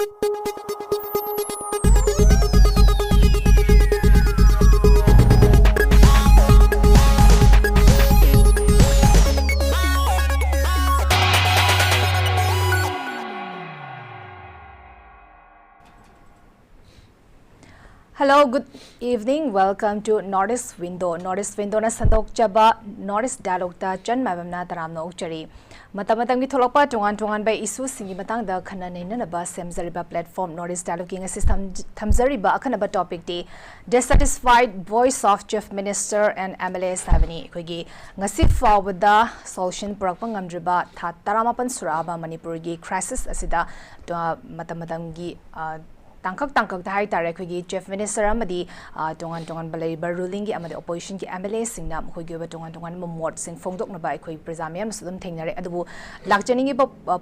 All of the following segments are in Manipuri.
Hello, good evening. Welcome to Northeast Window. Northeast Window na sandok chaba Northeast Dialogue ta chan MAIBAM na taram na uchari. Matamatang gi tholokpa tongan by isu singi matang da khana nei na ba semzariba platform Northeast Dialogue ing system thamzariba akhanaba topic di dissatisfied voice of Chief Minister and MLA'S havani kogi ngasi fawada solution purakpa ngamdriba tha 18 suraba Manipur gi crisis asida matamatang gi tangkak da hai tare khogi Chief Minister amadi tongan balai bar ruling gi amadi opposition gi MLA singna khogi ba tongan mot sing phongdok na ba khoi prajamiam sudam thengnare adubu lakchani gi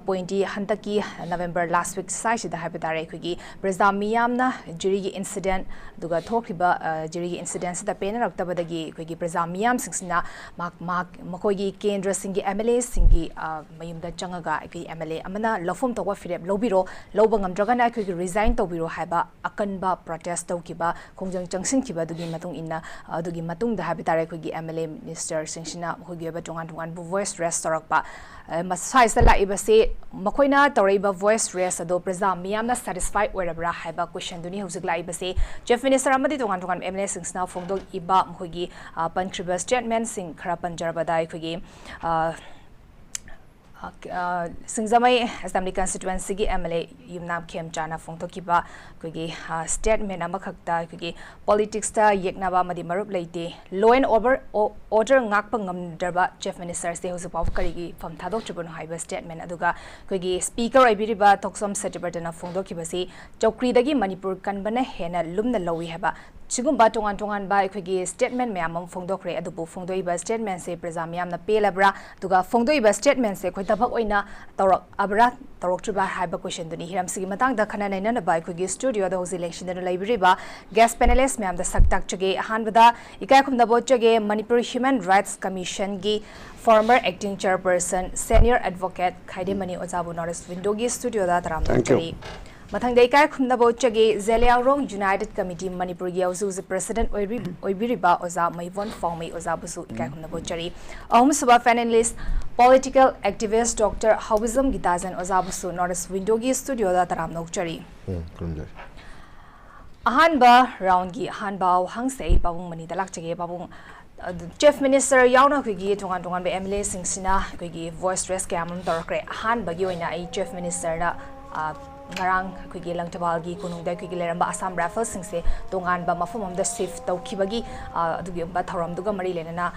pointi hantaki November last week sai sida hai tare khogi prajamiam na jiri gi incident duga thokriba jiri gi incident sida pena rakta badagi khogi prajamiam singsina makoi gi kendra singi MLA singi mayumda changaga gi MLA amana lofum tokwa firep lobiro lobangam dragana khogi resign tobiro haiba akanba protest tawkiba khongjang changsin kiba dugi matung inna dugi matung da habitare khogi MLA minister singshina khogi ba tongan bu voice rest torakpa masai sala ibase makoina tawriba voice rest ado prajam miyamna satisfied orabra haiba question duni hojik la ibase Chief Minister amadi tongan MLA singsna phongdok iba khogi pantriba statement sing khara panjarba dai khogi Singzamai Assembly constituency gi MLA Yumnam Khem Chana Phongthokiba kogi statement amakhakta kogi politics ta yeknaba madi marup leite law and order ngakpa ngamdarba Chief Minister se hosupau karigi pham thadok tribun haiba statement aduga kogi speaker ibiriba thoksom setibatana phongthokiba se chokri dagi Manipur kanbana hena lumna lowi haba Chigumba tongan ba kogi statement meamam phongdokre adubu phongdoiba statement se prajamiam na pelabra duga phongdoiba statement se tabak oina torok abra torok triba haiba question duni hiram sigi matang da khana naina na bai khogi studio da hosi election da library ba guest panelists meam da saktak chage han bada ikai khum da bo chage Manipur Human Rights Commission gi former acting chairperson senior advocate KHAIDEM ozabu Northeast Window gi studio da taram chari Mathang dai kai khumna bo chage Zeliangrong United Committee Manipur gi auzu president oibiriba oza MEIBON PHAOMEI oza busu ikai khumna bo chari ahum suba panelist political activist Dr. HAOBIJAM GETAJEN oza busu Northeast Window gi studio da taram nok chari ahanba round gi ahanba hangsei babung mani dalak chage babung Chief Minister yauna khigi tongan be MLA singsina khigi voice rest kamam torkre ahanba gi oina ai Chief Minister na ngarang khigi langtabal gi kunung da khigi leramba Assam Rifles singse tongan ba mafum da shift tawkhibagi adugi ba thoram duga mari lenana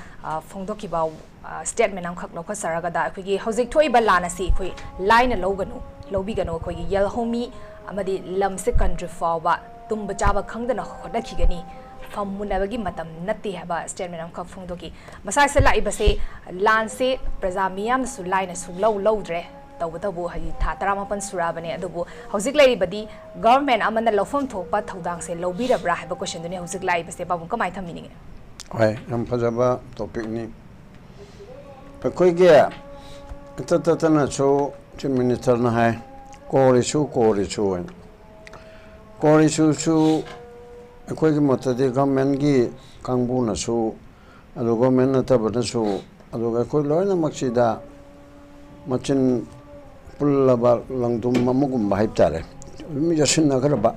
phongdokiba statement am khak lokha saraga da khigi hojik thoi ba lana si khoi line loganu lobigano khoi yel homi amadi lamse country fawa tumba chaba khangdana khodakhigani famunabagi matam natti haba statement am khak phongdoki masai se lai base lanse prajamiam su line su lowdre tawbu haji tha 18 surabane adubu hojik lai badi government amana lofom thokpa thodang se lobira bra haba question duni hojik lai base babum kamai thamini ai nam phajaba topic ni koi ge ta na cho Chief Minister na hai kori chu koi ge motadi government gi kangbu na chu alo government na ta bana chu alo koi loina maksida machin pullaba langdum mamugum bahip tare mi jasin na garba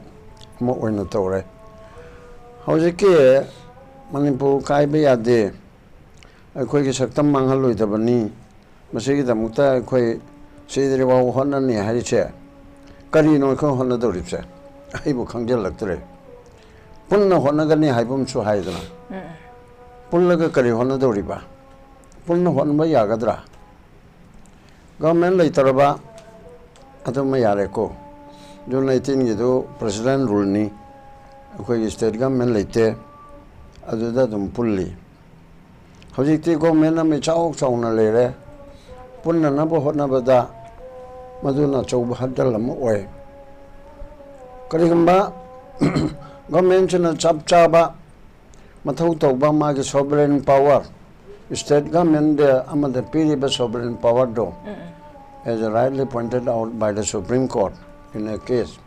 mo oina tore hojike Manipur kai be yade koi ge saktam manghal loidabani masigi damukta koi seidre wa honna ni hariche kari no ko honna doripse aibu khangjal laktre punna honna gani haibum chu haidana pullaga kari honna doriba punna honna yagadra government leitaraba aduma yare ko June 19 gido president rule ni koi state government leite aduda dum pulli hojikti government na me chauna lere punna na bo hotna bada maduna chauba hadal am oy karigamba government na chapchaba mathau tawba ma ge sovereign power state government amada piriba sovereign power do as rightly pointed out by the Supreme Court in a case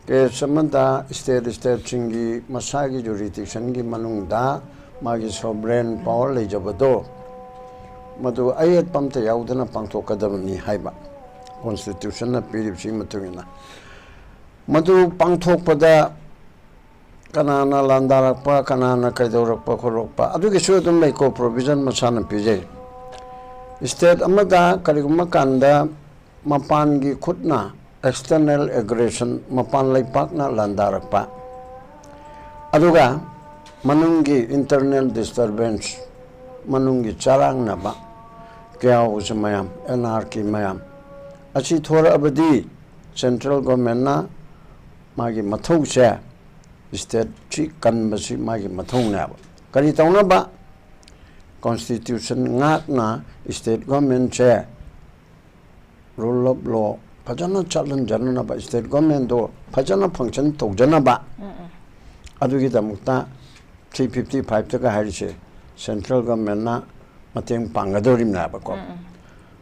case अमदा स्टेट सिंगी मसागी जुरिडिक्शन की मनुंगदा मागी सोवरेन पावर लेजबदो मधु अयत पमते याउदना पांथोकदबनी हाइबा कॉन्स्टिट्यूशन ना पीरिबसी मतुगिना मधु पांथोकपदा कनाना लांदारकपा कनाना कैदौरकपा खोरकपा अदुगी सु अदुम लेको प्रोविजन मसाना पिजे स्टेट अमदा करिगुमा कांदा मपान की Khudna external aggression mapan laipakna landarakpa aduga manungi internal disturbance manungi charang naba chaos mayam anarchy mayam achi thora abadi central government na magi mathau se state chi kanbasi magi mathau na kari tauna ba constitution ngakna state government se rule of law फजना चलन जनना बा स्टेट गवर्नमेंट दो फजना फंक्शन तौजना बा अदुगी दमुक्ता 355 तक हारिसे सेंट्रल गवर्नमेंट ना मतेंग पांगदोरिम ना बको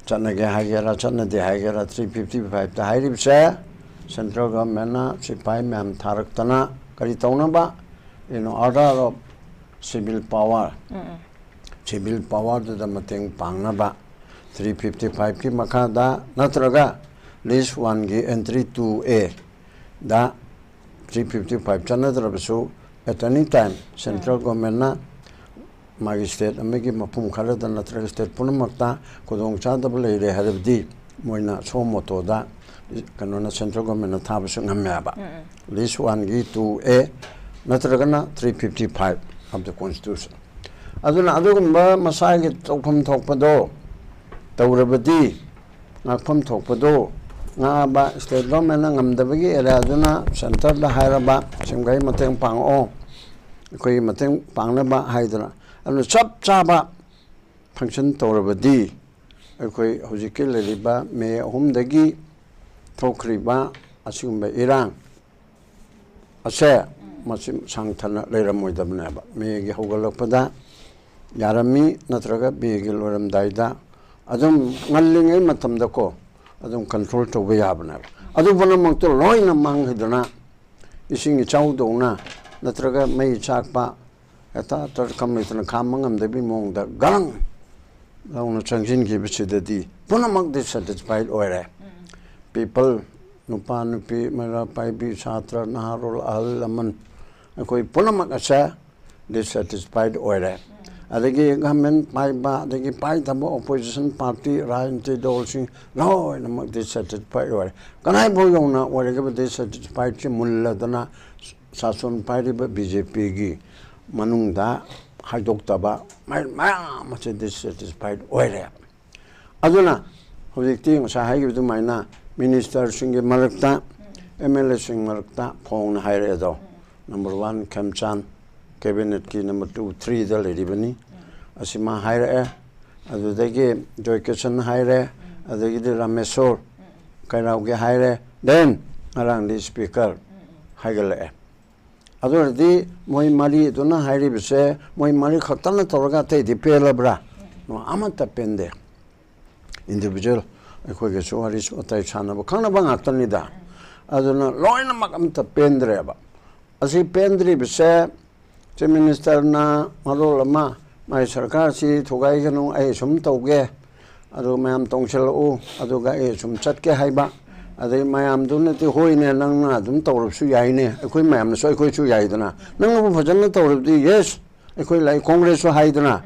चनगे हागेरा चनदे हागेरा 355 ता हारिबसे सेंट्रल गवर्नमेंट ना सिपाही मैम थारकतना करी तौना बा in order of civil power द मतेंग पांगना बा 355 की मखादा नत्रगा list 1 की entry 2A da 355 chanadarabasu at any time central government na magistrate amegi mapum kharada natra state punamakta kodong chadab leire harabdi moina somoto da kanona central government na thabasu ngamya list 1 की 2A natragana 355 of the constitution aduna adugumba masagi tokpham thokpado tawrabadi ngakpham thokpado ngaba state government na ngamdabagi area duna center da hairaba simgai mateng pang o koi mateng pangna ba haiduna anu chap chaba function torabadi koi hojiki leriba me humdagi thokriba asumba irang ase masim sangthana leiramoidabna ba me gi hogalakpada yarami natraga begi loram daida adum ngallingai matamda ko adum control to be abna adu bana mangto loina manghidana ising chawdona natraga mai chakpa eta tar kamitna khamangam debi mongda galang launa changjin gi bichidadi bana mang dissatisfied oire people nupa nupi mara pai bi chatra naharul alaman koi punamak asa dissatisfied oire adagi government maiba adagi pai thabo opposition party rajniti dolsing no namak dissatisfied ore kanai boyona ore ge dissatisfied chi mulladana sason pai ba BJP gi manungda haidok taba mai ma dissatisfied ore aduna hojikti sa hai gi maina minister singe marakta MLA sing marakta phone haire do number 1 Kamchan cabinet ki number 2 3 da leribani asima haire adudagi joykesan haire adagi ramesor kairauge haire then arang di speaker haigale adurdi moi mari duna hairi bise moi mari khatana torga te dipela bra no amata pende individual ekhoge soaris otai chana ba khana ba ngatani da aduna loina makamta pendre ba asi pendri bise Chief Minister na marolama mai sarkar si thogai ganu ai sum tauge adu mayam tongchel u adu ga ai sum chatke haiba adai mayam dun ti hoine nang na dum tawrup su yai ne akoi mayam na soi koi chu yai dana nang bu bhajan na tawrup di yes akoi lai congress su hai dana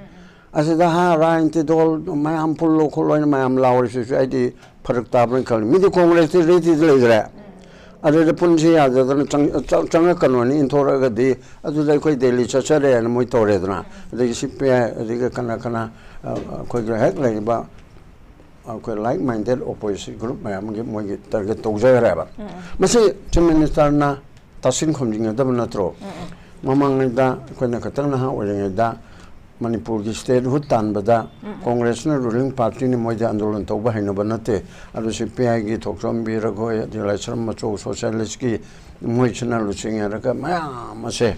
asida ha rain ti dol mayam pullo kholoin mayam lawri su ai di pharak tabran khal mi di congress ti reti le dra अरे पुंजी आज चंग कनोनी इंथोरा गदी अदुदai कोई दिल्ली चचरे न मोय तोरे दना अदि सिपे अदि कना कना कोई ग्रहक लेबा कोई like minded opposition group ma'am के मोय टारगेट तौजरबा मसे चीफ मिनिस्टर ना तसिन खमजिंग दब नत्रो ममंगदा कोइना खतरना हा ओरेंगदा Manipur की स्टेट हुत तानबदा कांग्रेस ना रूलिंग पार्टी ने मोय आंदोलन तौबा हैनबा नते अदु सीपीआई की थोक्सम बिरगो दिलाइसरम मचो सोशलिस्ट की मोय चना लुचिंग रका मया मसे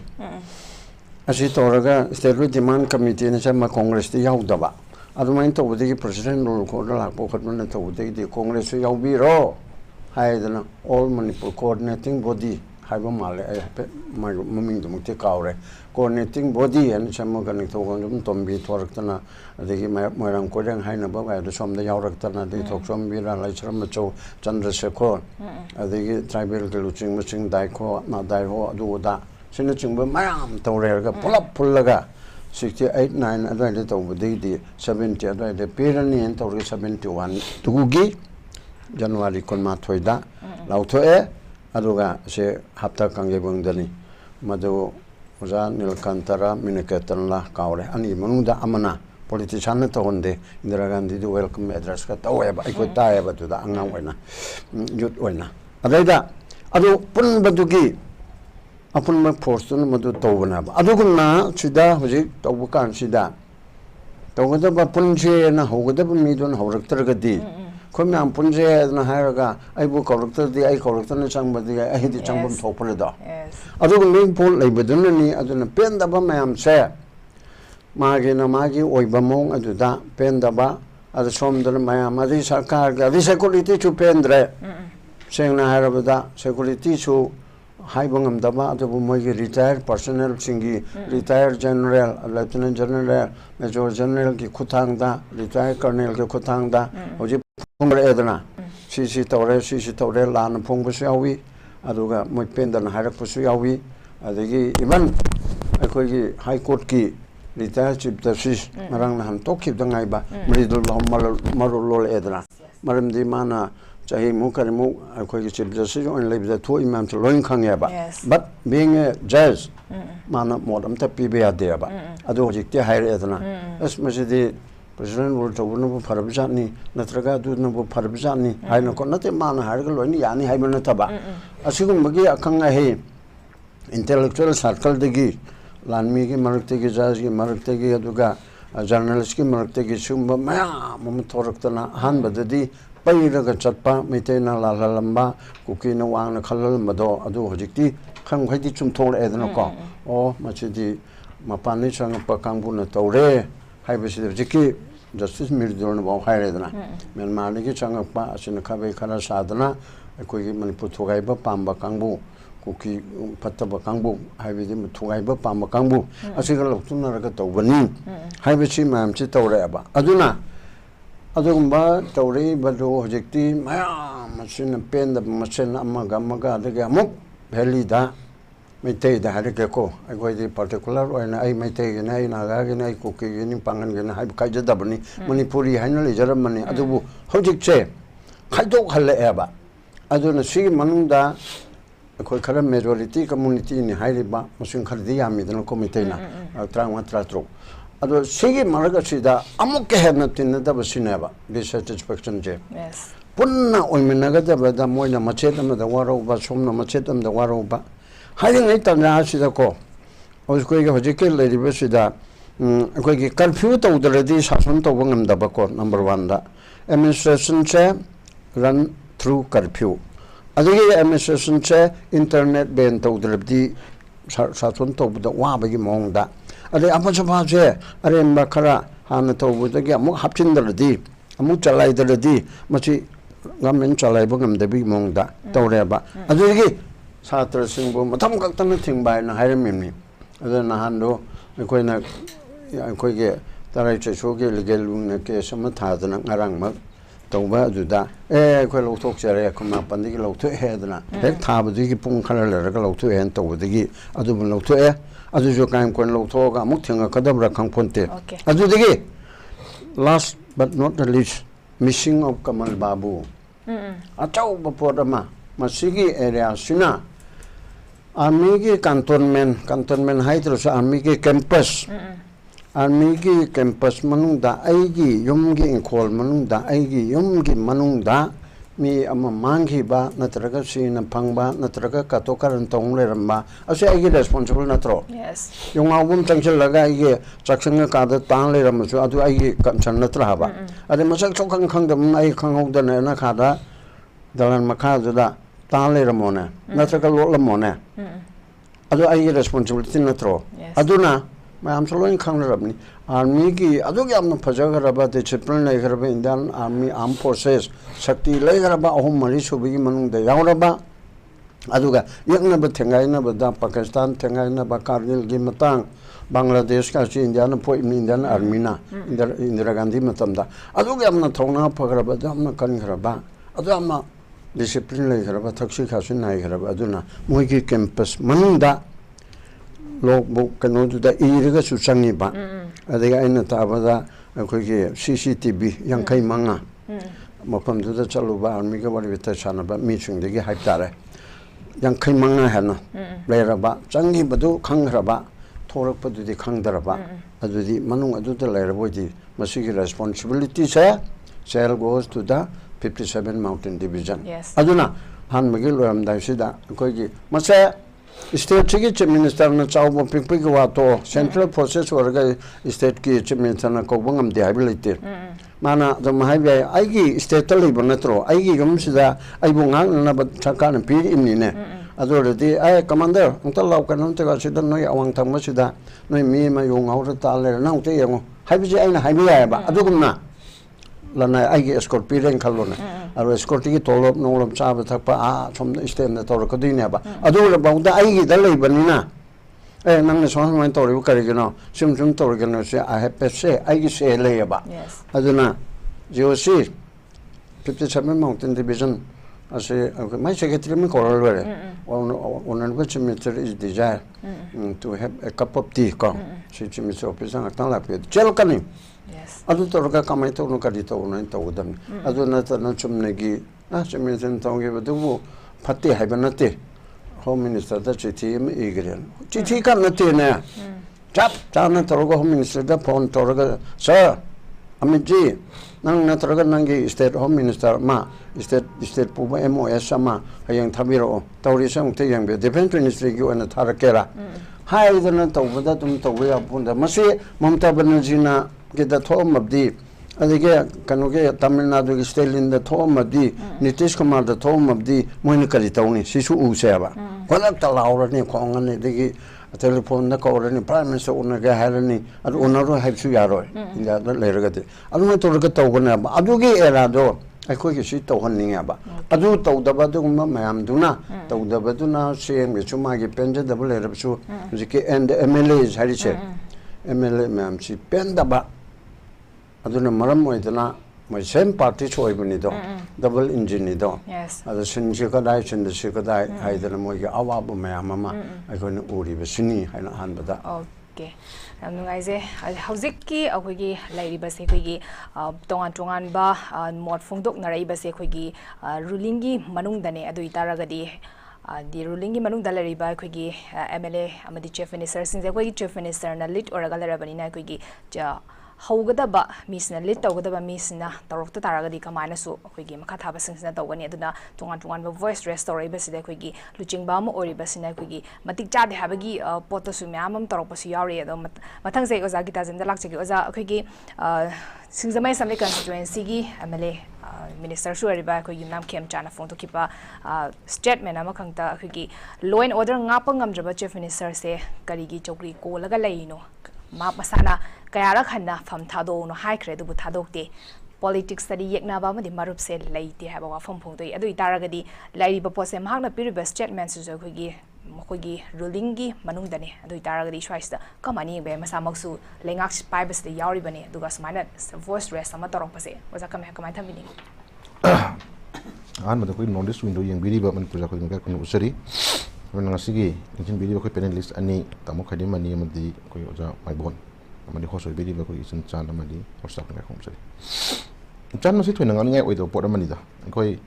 असि तोरगा स्टेट रु डिमांड कमिटी ने सम कांग्रेस ति याउदबा अदु माइन तौबदि की प्रेसिडेंट रोल को लापो खतमन तौबदि की कांग्रेस याउबिरो हायदना all Manipur coordinating body haiba male ai pe maming dumukti kaure coordinating body and samagan thogam tombi thoraktana adegi moirang korang haina ba ga somda yauraktana de thoksom bira laichram cho chandrasekhar adegi tribal luching maching dai kho na dai ho adu da sina chingba mayam tawre ga pulap pullaga 68 9 adai to budi 70 adai de pirani en tawre 71 tugi January konma thoida lauthoe aduga se hapta kange bangdani madu oja nilkantara minikatan la kaure ani manungda amana politician na tonde Indira Gandhi du welcome address ka tawe ba iko tae ba tu da angang oina yut oina adaida adu pun badugi apun ma fortune madu tawna ba aduguna sida hoji tawbukan sida tawgada ba punje na hogada ba midon hawraktargadi Komiam punje na haraga aibu corrector di ai corrector na changbadi ai di changbam thopole da adu link pol leibadun ni aduna penda ba mayam se magi na magi oibamong adu da penda ba adu somdana mayam adi sarkar ga security chu pendre seng na harabada security chu haibangam da ba adu mogi retired personnel singi retired general lieutenant general major general ki khutang da retired colonel ki khutang da hoji Edna, Sisi Tore, Lan Pongusawi, Aduga, Moipendan Harapusawi, Adegi, even a High Court key, retired Chief Justice, Marangham, Toki the Naiba, Middle Marul Edna, Maram di Mana, Jahi Mukarimu, a quick Chief Justice, and leave the two imams to Loin Kangaba. But being a jazz, Mana Modam Tapibia Deaba, Adoji, higher Edna, as much as the President will to one of Parabjani, Natraga do no Parabjani, I know nothing man, Hargal, and Yani Hibanataba. Assume Magi Akanga Hay, intellectual circle de Gi, Lanmigi, Marategi Zazi, Marategi Aduga, a journalist, Marategi Sumba, Maya, Momatoraktana, Han, but the D, Payraga Chatpa, Mitena La Lamba, Kukina Wang, Kalal Mado, Adu Hojiki, Kang Hadichum told Ednoko, or Machidi, Mapanishan Pakambuna Tore. Jiki justice Mirdon about Hiredana. Men Maliki Changapa, Sinakabe Kara Sadana, a quick Manipur Tugaiba Pamba Kambu, Kuki Pataba Kambu, Hividim Tugaiba Pamba Kambu, a single of Tunaragato Vanin, Hivichi Mam Chitoreba. Aduna Adumba, Tori, Badu, Jekti, Maya, Machine Pen, the Machine Amagamaga, the Gamuk, Helida. MEITEI the Harikako, I go the particular when I MEITEI and I Nagagani, Cookie, Pangan, and HAOBIJAM, Manipuri, Hanley, Germany, Adubu, Hojik Che, Haido Hale Eba. I don't see Manunda, a Quaker majority community in Haiba, Mosun Cardiami, the Comitena, Trama Tratro. I don't see Maragashida, Amoke had nothing that was Sineva, dissatisfaction J. Yes. Punna Oiminagata, the Moina Machetam, the Waroba, Somna Machetam, the Waroba. Hiding it on the Ashidako. I was going to Hojiki Lady Besida. I quick curfew to the Redis Hasan to Wangam Dabako, number 1. The administration chair run through curfew. Other administration chair internet ban to the Redi Sasun to the Wabagi Monda. At the Apachapa chair, Arim Bakara, Hanato with the Gamu Hapchin the Redi, Amuchalai the Redi, Machi Gamin Chalabungam the big Monda, Toreba. Other Satra Singbo, Matam Kaktan by Naharimini. Then Nahando, a quena, a quick Tarachoki, legal case, Matazan, Arangma, Toba, Duda, Quelo Toxia, come up and the low to headna. Head tab, the Pung color, low to end over the gate, Adubun low to air, as you can low toga, Muting a cadabra camponte. As you the gate. Last but not the least, missing of Kamal Babu. A chow Bapodama, Masigi area, Sina. Army cantonment hydros army campus army campus manungda aigi yumgi in call manungda aigi yumgi manungda mi ama mangi ba natraga sin pangba natraga katokaran tongle ramba ase aigi responsible natro yes yung album tangchel laga aigi chaksanga kada tangle ramsu adu aigi kanchan natra ba ade masak chokang khangdam ai khangok da na khada dalan makha da Tale Ramona, Natraga Lamona. Ado I responsibility natro. Aduna, my Amsaloin Kangarabni, Armigi, Adogam Pajagaraba, the Chipran Lagaraba in Dan Army Armed Forces, Sakti Lagaraba, Home Marisho Bigiman, the Yauraba, aduga yakna ba thengai na ba da Pakistan thengai na ba Kargil gi matang Bangladesh ka chi India na po Indian army na Indira Gandhi matamda aduga amna thongna phagra ba amna kan gra ba adu amna discipline lai gra ba thakshi khasin nai gra ba aduna moi gi campus manunda log book kanu da iriga su changi ba adiga aina ta ba da khoi gi CCTV yankai manga mafam da chalu ba army ga wari bita chana ba mi chung de gi hype tare yankai manga hana lera ba changi badu khangra ba thorak padudi khangdara ba adudi manung aduda lera boidi masigi responsibility sa shall goes to the 57 mountain division aduna han magi loram dai sida koi gi masa state ki chief minister na chawbo pikpik wa to central process warga state ki chief minister na ko bangam de habilite mana the mahai ai gi state li bonatro ai gi gam sida ai bungang na ba thaka na pi imni ne adordi ai commander unta law kan ta ga sida noi awang thang ma sida noi mi ma yong aur ta le na te yango hai bi ai na hai bi ya ba adugumna lana ai gi escort piren khalona aro escort gi tolop nolom cha ba thakpa a som state na tor ko dine ba adura ba da ai gi da lei banina nang na son ma tor yu kari gino sim tor gino se I have se ai gi se le ba aduna GOC 57 mountain division ase my secretary me call re one which minister is desire to have a cup of tea ko si minister office ang tang la pe chel kani adu to ka kamai to no ka di to no to dam adu na ta na chum ne gi si minister tong ge bu phatti hai ban te home minister da chithi me igren chithi ka na te ne chap cha na to go home minister da phone to ga sir amit ji nang na to ga nang gi state home minister ma state pu MOS sama hayang thabiro tawri sang te yang be defense ministry gi ona tharakera hai dana to bada tum to ya punda masi Mamata Banerjee na ge da thom abdi adige kanuge Tamil Nadu gi state in the thom abdi Nitish Kumar da thom abdi moini kali tawni sisu u seba kolak ta lawra ni khong ne digi telephone na ko ni prime minister una ga halani adu onaru haipsu yaro inda da leraga de adu ma to ga to gona adu gi era do ai ki si to hon ninga ba adu to da ba du ma mayam duna to da ba duna sem ge chuma ge penja da bole rab su jike and MLA'S hari che MLA mayam si pen da ba adu na maram moi dana moi same party choi bani do double engine ni do adu sin ji ka dai sin de si ka dai ai da moi ge awa bu mayam ma ai ko ni uri be sini hai na han ba da okay nungaise hauzik ki akhoi lairi ba se khoi gi tongan ba mod phongdok narai ba se khoi gi ruling gi manung dane adu itaraga di ruling gi manung dalari ba khoi gi MLA amadi chief minister sing khoi gi chief minister na lead oraga larabani na khoi gi ja hauga ba misna lead tawga ba misna tarok ta taraga di kamana su khoi gi makha thaba sing sina tawgani aduna tongan ba voice restore ba sida khoi gi luching ba mo ori ba sina khoi gi matik cha de habagi poto su myamam tarok pa su yari ado mathang se oza GETAJEN da lakche gi oza khoi gi singzamai assembly constituency gi MLA minister su ari ba khoi gi nam kem chana phone to kipa statement ama khangta khoi gi law and order nga pangam jaba chief minister se kari gi chokri ko laga laino ma masana kaya ra khanna pham thado no hai khre du bu thadok te politics study yekna ba madi marup se laite ha ba pham phong doi adu itaraga di lairi ba pose mahak na piriba statement su jo khoi gi ruling gi manung dane adu itaraga di shwaista kamani be masa maksu lengak pai bas de yauri bane duga smana voice rest sama torok pase waza kamai thamini an mada koi notice window yang biri ba man puja koi ngak kun usari wana ngasigi ingin biri ba koi panelist ani tamo KHAIDEM ani amadi koi oja MAIBON amadi hoso biri ba koi isun chan amadi hosta ngak kun usari chan no si thoi nangan ngai oido pot amani da koi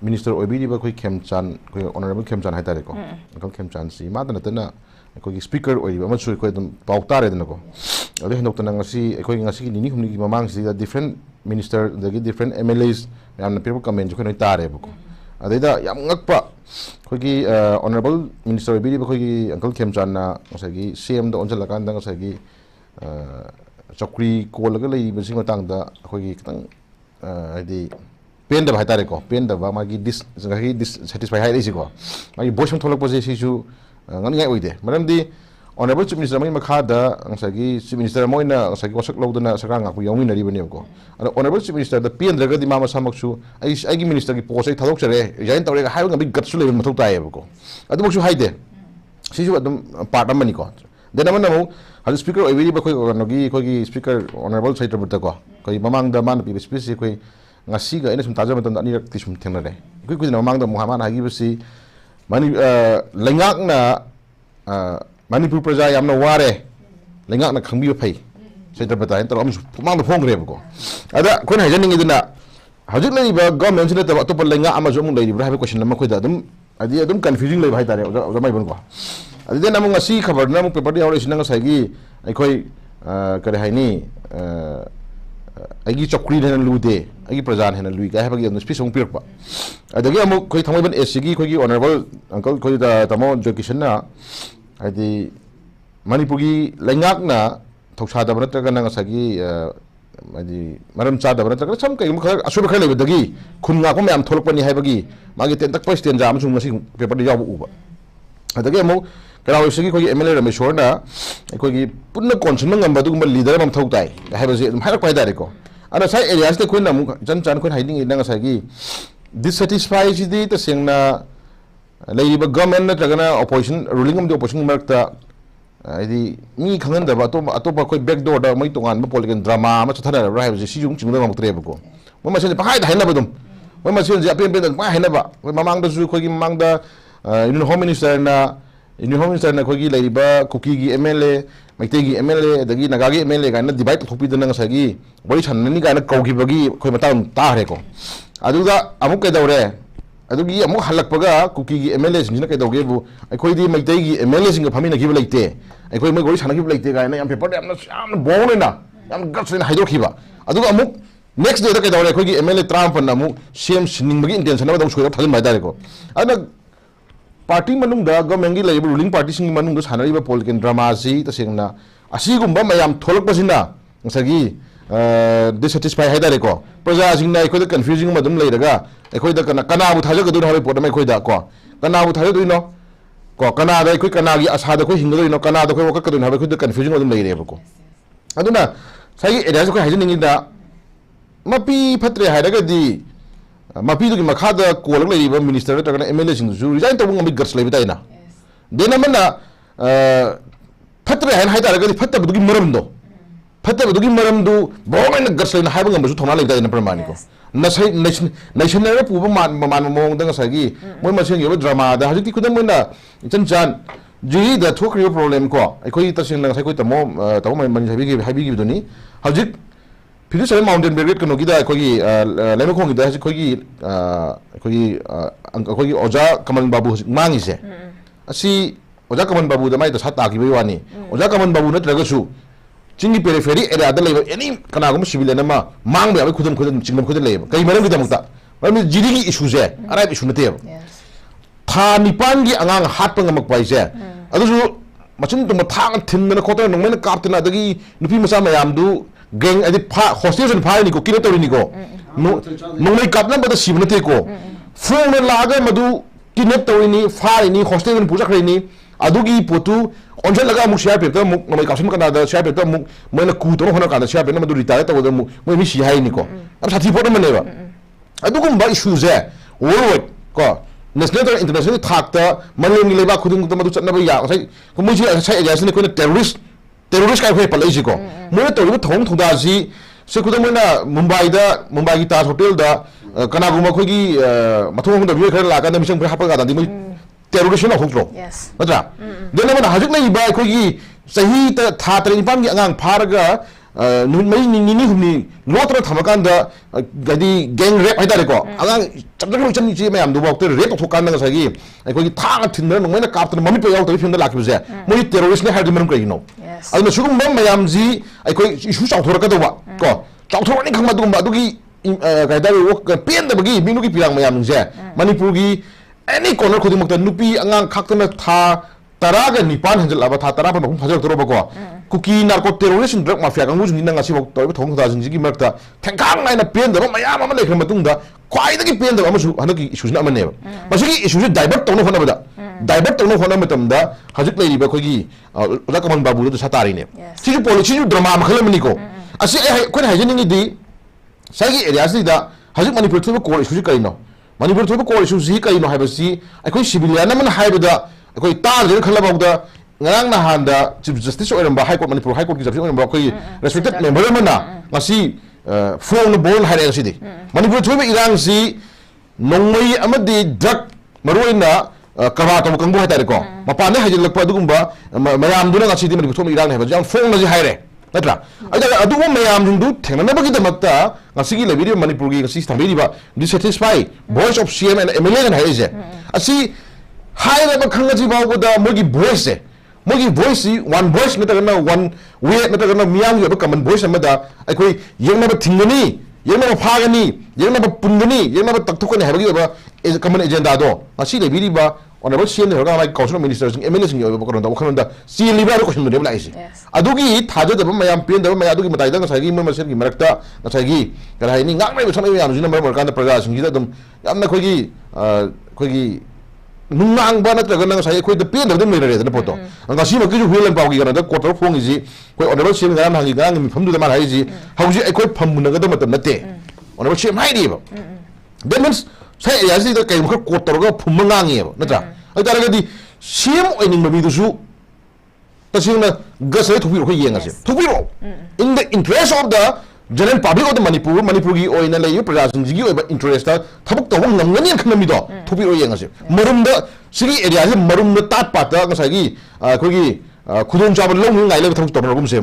minister oibiri ba koi Khemchan koi honorable Khemchan hai tare ko ko Khemchan si ma da na koi speaker oi ba ma chui koi dum pau tare da ko ale hinok ta ngasi koi ngasi ni humni ki mamang si da different minister the different MLA'S yam na people comment jo koi tare ba ko adida yam ngakpa koi ki honorable minister oibiri ba koi uncle Khemchan na ngasi CM da onjal kan da ngasi chokri ko laga lei ba sing matang da koi ki tang adi pen da bhai tare ko pen da ba ma gi dissatisfied hai rei ko ma gi bosham tholak pose si ju ngan ngai oide maram di Honorable Chief Minister mai makhada ngasagi Chief Minister moina ngasagi wasak lodana sakang ngaku yawmi nari bani ko Honorable Chief Minister the pendraga di mama samaksu ai minister ki post ai thadok chare resign tawre hai ngam gatsu level mathok tai ko adu maksu haide sisu adum part amani ko then amana mo hal speaker oi ba khoi nogi khoi speaker Honorable Saiter butta ko khoi mamang da man pi speech khoi ngasi ga ina sum taja matan ani rak ti sum thengna re khoi mamang da muhammad hagi basi mani lengak na Manipur Praja yamna ware lengak na khangbi phai Saiter bata en tarom mang da phong re ko ada khoi na hajaning iduna hajik lai ba government sina ta to lengak ama jo mung lai bra ha question na khoi da adum confusing lai bhai tare oja mai bon ko adi na mung asi khabar na mung paper di aure sinanga saigi ai khoi kare haini aigi chokri na lude aigi prajan hena lui ka ha bagi speech ong pirpa adagi amu khoi thamai ban SG khoi gi honorable uncle khoi da tamo education na adi Manipur gi lengak na thoksa da bana ta na sagi adi maram cha da bana ta sam kai khar asu khar le dagi khun nga ko myam tholok pani hai bagi magi ten tak president jam sung ngasi paper di yaw uba adagi amu karaw sigi khoi MLA rameshwar na khoi gi punna concern ngam badu ngam leader mam thok tai hai ba je hai pai dare ko ana sai areas te khoi na mu chan khoi hiding ina nga sagi dissatisfied ji ta sengna leiba government na tagana opposition ruling of the opposition markta adi mi khangan da ba to atopa khoi backdoor da mai tongan ma political drama ma chathana ra hai si jung chingda ma tre ko mo ma se pa hai da haina ba dum mo ma se ja pen pa haina ba mamang da su khoi gi mamang da home minister na khoi gi leiba kuki gi MLA MEITEI gi MLA dagi naga gi MLA ga na divide thopi da na sagi bori channi ga na kaugi bagi khoi mata ta re ko aduga amuk ke dawre adugi amuk halakpaga kuki gi MLA singina kai dawge bu akhoi di MEITEI gi MLA singa phamina gi leite akhoi mai gori chana gi leite ga na yam paper da yam bone na yam guts na haidro khiba aduga amuk next day da kai dawre akhoi gi MLA Trump na mu same sining bagi intention na dam shoira thadin mai dare ko ana party manung da government gi leibu ruling party sing manung da sanari ba political drama si ta singna asigumba mayam tholok pasina ngasagi dissatisfied haidare ko praja singna akhoi da confusing ma dum leiraga akhoi da kana bu thaja gadu na pot mai khoi da ko kana bu thaja duino ko kana da akhoi kana gi asa da khoi hinga duino kana da khoi wakak du na khoi da confusing ma dum leire ko aduna sai area ko haijining da mapi phatre hairaga di mapi du gi makha da kolak leiba minister ta kana MLA sing ju resign ta bung mi guts leiba taina dena mana phatre haidare ga di phatta bu gi maram do phatta bu gi maram du bawai na guts leina haiba ngam su thona leiba taina pramani ko national puba man mong da ngasagi moi masing yo drama da hajiki kudam na chan ji da thokri problem ko akhoi ta sing na sai koi tamo mai man habi gi doni hajik फिर से माउंटेन ब्रिगेड कनो की दा कोई लेनो खोंगी दा कोई ओजा कमल बाबू मांगी से असी ओजा कमल बाबू दा माइ दा सात आकी वानी ओजा कमल बाबू नत्रगसु चिंगी पेरिफेरी एरिया दा लेबा एनी कनागुम सिविलियन मा मांग बे खुदम चिंगम खुदम लेबा कई मरम की दमता मरम जिरी की इशू से अराइब इशू नते था निपान की अंगांग हात पंगमक पाइसे अदुसु मचिन तुम थांग थिनना खोतर नंगमेन कापतना दगी नुपी मसा मयाम दु geng adi hostel sen phai ni ko kina tori ni ko nongai kapna bada sibna te ko phone na laga madu kinep tori ni phai ni hostel sen puja khre ni adugi potu onjal laga mu share paper mu nongai kapsim kana da share paper mu moina ku to hona kana share paper madu retire ta mu moi mi shi hai ni ko ab sathi photo mane ba adugum ba issue je worldwide ko national or international thakta manlem ni leba khudung ta madu chatna ba ya sai ko mu ji sai ya sin ko terrorist kai khoi palai ji ko moi to ru thong thoda ji se ku da moi na mumbai gi taj hotel da kana guma khoi gi mathong da view khar la ka da misang hapa ga da di moi terrorist na hokro atra de na hajik na ba khoi gi sahi ta tha tra ni pam gi angang pharaga nun mai ni humni lotra thamakan da gadi gang rape haida re ko angang chapda chan ni chi mai am du bok te rape thokan na sa gi khoi gi tha thinna no mai na kap ta mami pe yaw ta film da la ki je moi terrorist ne har dimanum kai no aduna sugum bam mayam ji khoi issue chaw thora ka do ba ko chaw thora ni khang ma du ba du gi ga da wo pen da gi minu gi pirang mayam je manipur gi any corner khodi mak ta nupi angang khak ta na tha taraga nipan hanjal aba tha tara pa makum phajak toro ba ko kuki narco terrorist drug mafia kang mujung nang asi bok toy thong da jingi marta thengkang ngai na pen da mayam ama le kham matung da khwai da gi pen da ama su hanaki issue na amane ba masugi issue divert tawno khona ba da divert तौन होना मतमदा हजिक लेरिबा खोगी ओदा कमल बाबू दो सतारी ने सिजु पॉलिसी जु ड्रामा मखल मनिको असे कोन हाइजेनिंग दी सागी एरिया सिदा हजिक मणिपुर थुब कोर इशू करिनो मणिपुर थुब कोर इशू जी करिनो हाइबसी अखोई सिविलियन मन हाइबदा अखोई तार खलबाउदा ngarang na handa chief justice oiramba high court manipur high court ki justice oiramba koi respected member mana ngasi phone bol haire ngasi di manipur thobe irang si nongmai amadi drug maroina kaba to kangbu haitare ko mapane hajilakpa adugumba mayam duna ngasi di manipur thobe irang heba jang phone na ji haire natra aida adugo mayam dundu thengna na bagi damakta ngasi gi lebiri manipur gi ngasi thambiri ba dissatisfied voice of CM and MLA na haije asi haire ba khangaji bawda mogi voice मोगी voice one voice नतगना one way नतगना Meiyang यो कमन वॉइस अमदा अखोई येंगना थिंगनी येंगना फागनी येंगना पुंगनी येंगना तकथुकने हाबगी बा कमन एजेंडा दो असी लेबिरी बा ऑनरेबल सीएम ने होगा लाइक काउंसिल मिनिस्टर्स एमएलए सिंग यो बकरन दा वखनदा सी लिबा रो क्वेश्चन देबला आइसी अदुगी थाजो दब मयाम पेन दब मया अदुगी मताइदा ngसागी म मसेन की मरकता ngसागी कराइनी ngang mai सनै याम जिना मर kan प्रजा सिंग दम यामना खोगी nungang ba natraga sai khoi da pen da mere da poto anga si ma ki ju hulan pau gi ga da quarter phong ji khoi honorable sim ga hangi ga mi pham du da ma hai ji hauji ai khoi pham na ga da matam nate honorable sim hai di ba that means sai ya si da kai mo quarter ga phum ngang ye ba natra ai da ga di sim oi ning ma mi du su ta sing na ga sai thubi ro khoi yenga se thubi ro in the interest of the general public of the Manipur gi oina lay praja sing gi oiba interest ta thabuk to ngam ngani khanami do thubi ro yenga se marum da sigi area se marum da tat pat da ngasai gi khoi gi khudon chabal long ngai le thabuk to rom se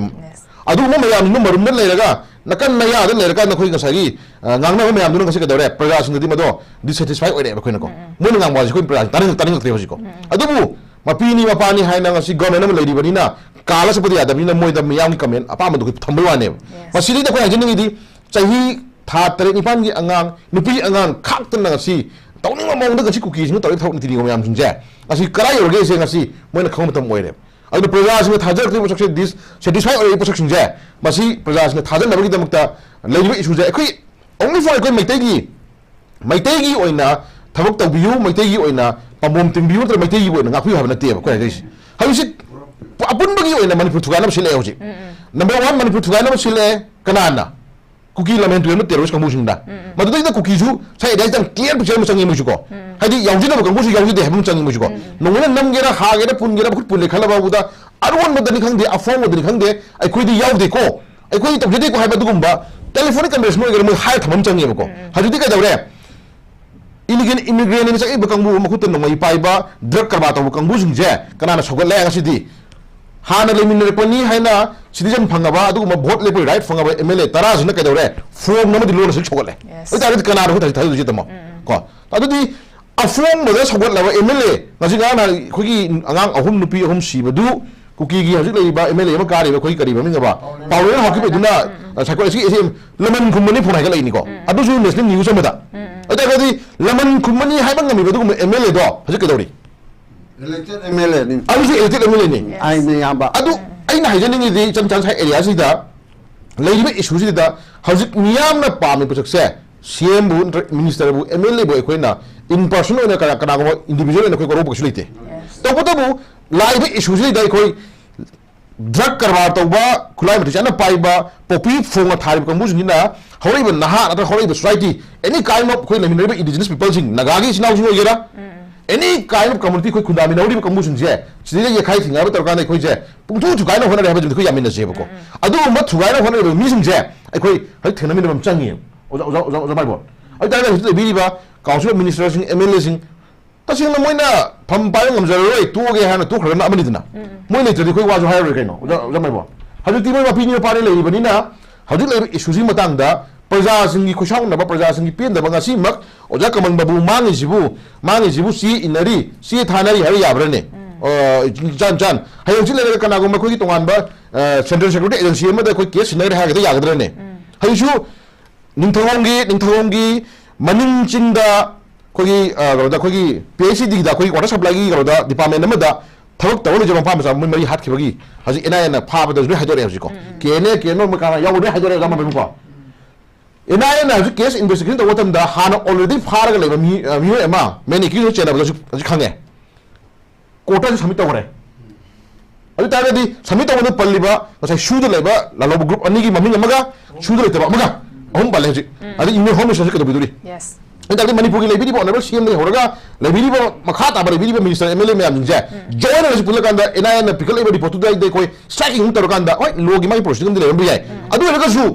adu mo mayam nu marum da leiraga nakan maya da leiraga na khoi ngasai gi ngangna mo mayam nu ngasai ka dore praja sing di ma do dissatisfied oire ba khoi na ko mo ngam wa ji khoi praja taring tre hoji ko adu bu mapini mapani haina ngasi government am leiri bani na kala sapadi adamina moi da miyang comment apa ma du thambu wane masili da ko ajini di chahi tha tare nipan gi angang nupi angang khak tan ngasi tawning ma mong da ngasi cookies nu tawi thau ni ti ngam yam sing je asi kara yorge se ngasi moi na khom tam oire adu praja sing thajar ti posok se this satisfy oi posok sing je masi praja sing thajar na bagi damakta leiri issue je khoi only for ko maitai gi oina thabuk tawbiu maitai gi oina pamom tingbiu tra maitai gi oina ngakhu habna te ba ko ai hausi apun bagi oina manipur thugana sile hoji number 1 manipur thugana sile kanana kuki lamen tu no terrorist kamu singda madu da kuki ju sai dai tan clear picture mo changi mo ko hadi yawji na kamu su yawji de hebum changi mo ko nongena namgera hagera pungera khut pulle khala babuda arwan modani khangde afong modani khangde ai khoi di yawde ko ai khoi to jede ko haiba dugumba telephonic conversation mo mo hai thamam changi mo ko hadi ka dawre illegal immigrant ni sai bakangbu makut no mai paiba drug karba to bakangbu singje kanana sogal la ngasidi hana lemin repani haina citizen phangaba adu ma vote lepo right phangaba MLA tara jina ka dore form namadi lona sil chogale oi tari kana ro thai thai ji tamo ko adu di a form mo da sogal la MLA ngasi ga na khogi angang ahum nupi ahum sibadu kuki gi hajik lei ba MLA ma kari ba khoi kari ba minga ba pawle hakki be duna sakol si lemon kumani phona ga lei ni ko adu su national news amada oi tari di lemon kumani hai bang mi ba du MLA do hajik ka dore elected MLA ni alusi elected MLA ni ai me yamba adu aina haijaning di chan sai area si da leibe issue si da hajik miyam na pa me pusak se CM bu minister bu MLA bu ekoina in person ona kana kana go individual na koi ko ro lite to ko bu laibe issue si da koi drug karwa to ba khulai ma chana pai ba popi fonga thari ko mu na hori ba naha na hori ba society any kind of koi na indigenous people sing nagagi sinau sing ogera any kind of community koi khunda mi nauri ba kamu sing je sidile ye khai thinga ba tarka na koi je pungtu chu kai na hona re ba koi yamin na je ba ko adu ma thu kai na hona re mi sing je ai koi hai thena mi na mam changi oza mai bo ai ta ga bi ba council minister sing MLA sing ta sing na moi na pham pa ngam zaro roi tu ge ha na tu khra na amani dina moi le tri koi wa jo hai re kai no oza mai bo haju ti moi ma pi ni pa re le ba ni na haju le issue si matang da praja singi khosang na ba praja singi pen da ba ngasi mak oja kamang babu mangi jibu si inari si thanari hari yabrane jan hayo chile kana go makoi tongan ba central security agency ma da koi case sinari ha ga yagrane hayo shu ningthongi maning chinda koi da koi PhD da koi water supply gi da department ma da thabak tawle jama pa ma mari hat khibagi haji ena ena pha ba da ju haidore haji ko ke no ma kana yaw de haidore ga ma ba ko ena ju case investigation da watam da hana already far ga le mi ema many ki jo chena ba ju khange court submit तौरे अदु तारदी सबमिट तौन पल्लिबा गसाई शूद लेबा लालोब ग्रुप अनि की ममिंग अमगा शूद लेतबा अमगा अहम पाले हजि अदु इमे होम मिनिस्टर के दबिदुरी यस ताकि मणिपुर की लेबिरी ऑनरेबल सीएम ने होरगा लेबिरी मखा ताबा लेबिरी मिनिस्टर एमएलए मैम जे जोइन ने पुल कांदा एनआईएन ने पिकल लेबिरी रिपोर्ट दे कोई स्ट्राइकिंग तौर कांदा ओय लोगी माई प्रोसीडिंग दे लेबी याय अदु रगसु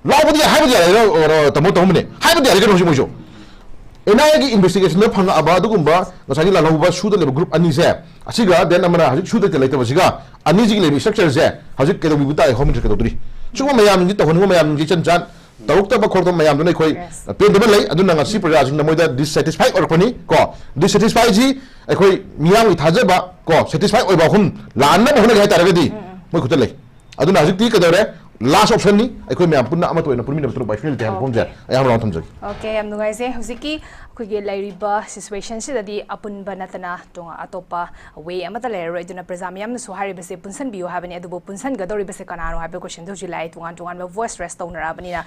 लाबदी हाइबदी याय तमो तमने हाइबदी याय गनो मोजो एनआईए की इन्वेस्टिगेशन में फंगा अबा दुगुंबा गसाई लालोबा शूद लेब ग्रुप अनि जे असिगा देन अमरा हजि शूद ते लेतबा सिगा अनि जी लेबी स्ट्रक्चर जे हजि केदो बिबुता होम मिनिस्टर केदो दुरी सुगो मयाम जी तहनु मयाम जी चन चान तरुक खोर मैम पेंदब लई प्रजा डिससेटिस्फाइड को डिससेटिस्फाइड जी अखोई मियाम थाजब को सेटिस्फाइड होइबा हम लानब होने है मैं खुद लई हजिक कदौरे लास्ट ऑप्शन नी अखोई मैम पुन्ना अमत होइना पुरमी नबतरो बाय फिल तेम फोमजे अयाम राउंड थमजग ओके हम नुगाइसे हुजिकी खुगे लाइरिबा सिचुएशन सिददी अपुन बनतना तोंगा अतोपा वे अमत लेरो इदुना प्रजा मियाम सु हारिबसे पुनसन बियो हाबनी अदुबो पुनसन गदौरिबसे कनानो हाबे क्वेश्चन दु जुलाई तुंगान तुंगान बा वॉइस रेस्ट तौनराबनीना